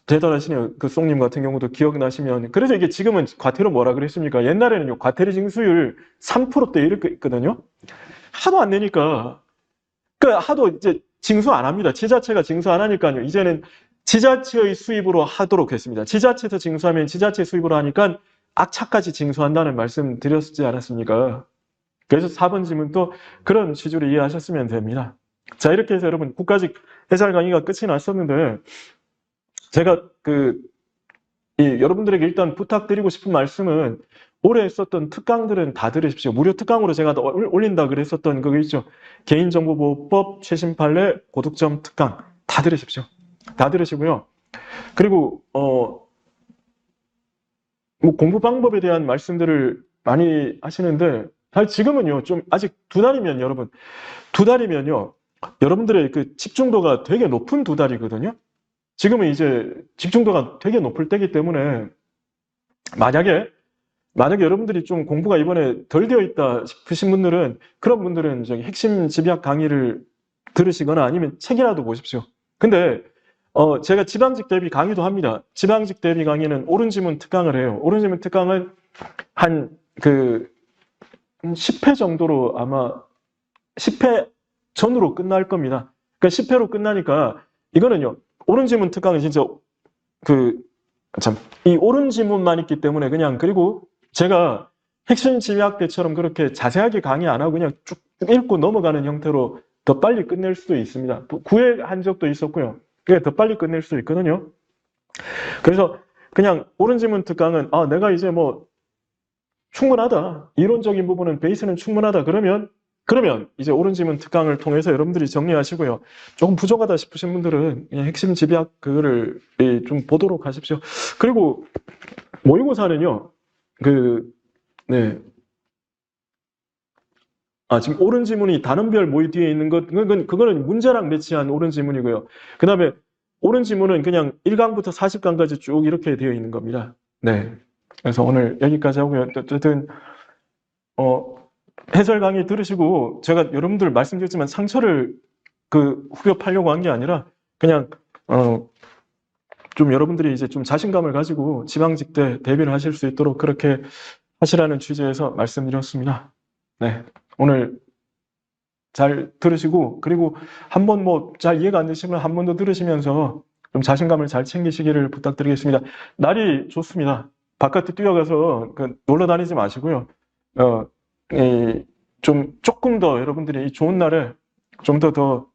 대단하시네요. 그 송님 같은 경우도 기억나시면. 그래서 이게 지금은 과태료 뭐라 그랬습니까? 옛날에는요. 과태료 징수율 3%대 이렇게 있거든요. 하도 안 내니까. 그러니까 하도 이제 징수 안 합니다. 지자체가 징수 안 하니까요. 이제는 지자체의 수입으로 하도록 했습니다. 지자체에서 징수하면 지자체 수입으로 하니까 악착같이 징수한다는 말씀 드렸지 않았습니까? 그래서 4번 질문도 그런 취지로 이해하셨으면 됩니다. 자, 이렇게 해서 여러분 국가직 해설 강의가 끝이 났었는데 제가 여러분들에게 일단 부탁드리고 싶은 말씀은 올해 했었던 특강들은 다 들으십시오. 무료 특강으로 제가 올린다 그랬었던 그거 있죠. 개인정보보호법 최신 판례 고득점 특강 다 들으십시오. 다 들으시고요. 그리고 뭐 공부 방법에 대한 말씀들을 많이 하시는데 사실 지금은요 좀 아직 2달이면 여러분 2달이면요 여러분들의 그 집중도가 되게 높은 2달이거든요. 지금은 이제 집중도가 되게 높을 때이기 때문에 만약에 여러분들이 좀 공부가 이번에 덜 되어 있다 싶으신 분들은 그런 분들은 저기 핵심 집약 강의를 들으시거나 아니면 책이라도 보십시오. 근데 제가 지방직 대비 강의도 합니다. 지방직 대비 강의는 옳은 지문 특강을 해요. 옳은 지문 특강은 한 10회 정도로 아마 10회 전으로 끝날 겁니다. 그러니까 10회로 끝나니까 이거는요. 옳은 지문 특강은 진짜 이 옳은 지문만 있기 때문에 그냥 그리고 제가 핵심 집약 때처럼 그렇게 자세하게 강의 안 하고 그냥 쭉 읽고 넘어가는 형태로 더 빨리 끝낼 수도 있습니다. 9회 한 적도 있었고요. 그게 더 빨리 끝낼 수 있거든요. 그래서 그냥 옳은 지문 특강은 내가 이제 뭐 충분하다. 이론적인 부분은 베이스는 충분하다. 그러면 이제 옳은 지문 특강을 통해서 여러분들이 정리하시고요. 조금 부족하다 싶으신 분들은 그냥 핵심 집약 그거를 좀 보도록 하십시오. 그리고 모의고사는요. 지금 옳은 지문이 단원별 모의 뒤에 있는 것, 그거는 문제랑 매치한 옳은 지문이고요. 그 다음에 옳은 지문은 그냥 1강부터 40강까지 쭉 이렇게 되어 있는 겁니다. 네. 그래서 오늘 여기까지 하고요. 어쨌든, 해설 강의 들으시고, 제가 여러분들 말씀드렸지만 상처를 후벼파려고 한 게 아니라, 그냥, 좀 여러분들이 이제 좀 자신감을 가지고 지방직 때 대비를 하실 수 있도록 그렇게 하시라는 취지에서 말씀드렸습니다. 네. 오늘 잘 들으시고, 그리고 한번 뭐 잘 이해가 안 되시면 한 번 더 들으시면서 좀 자신감을 잘 챙기시기를 부탁드리겠습니다. 날이 좋습니다. 바깥에 뛰어가서 놀러 다니지 마시고요. 조금 더 여러분들이 이 좋은 날에 좀 더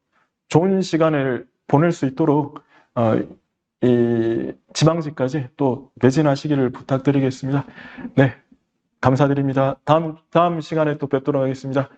좋은 시간을 보낼 수 있도록 이 지방직까지 또 매진하시기를 부탁드리겠습니다. 네. 감사드립니다. 다음 시간에 또 뵙도록 하겠습니다.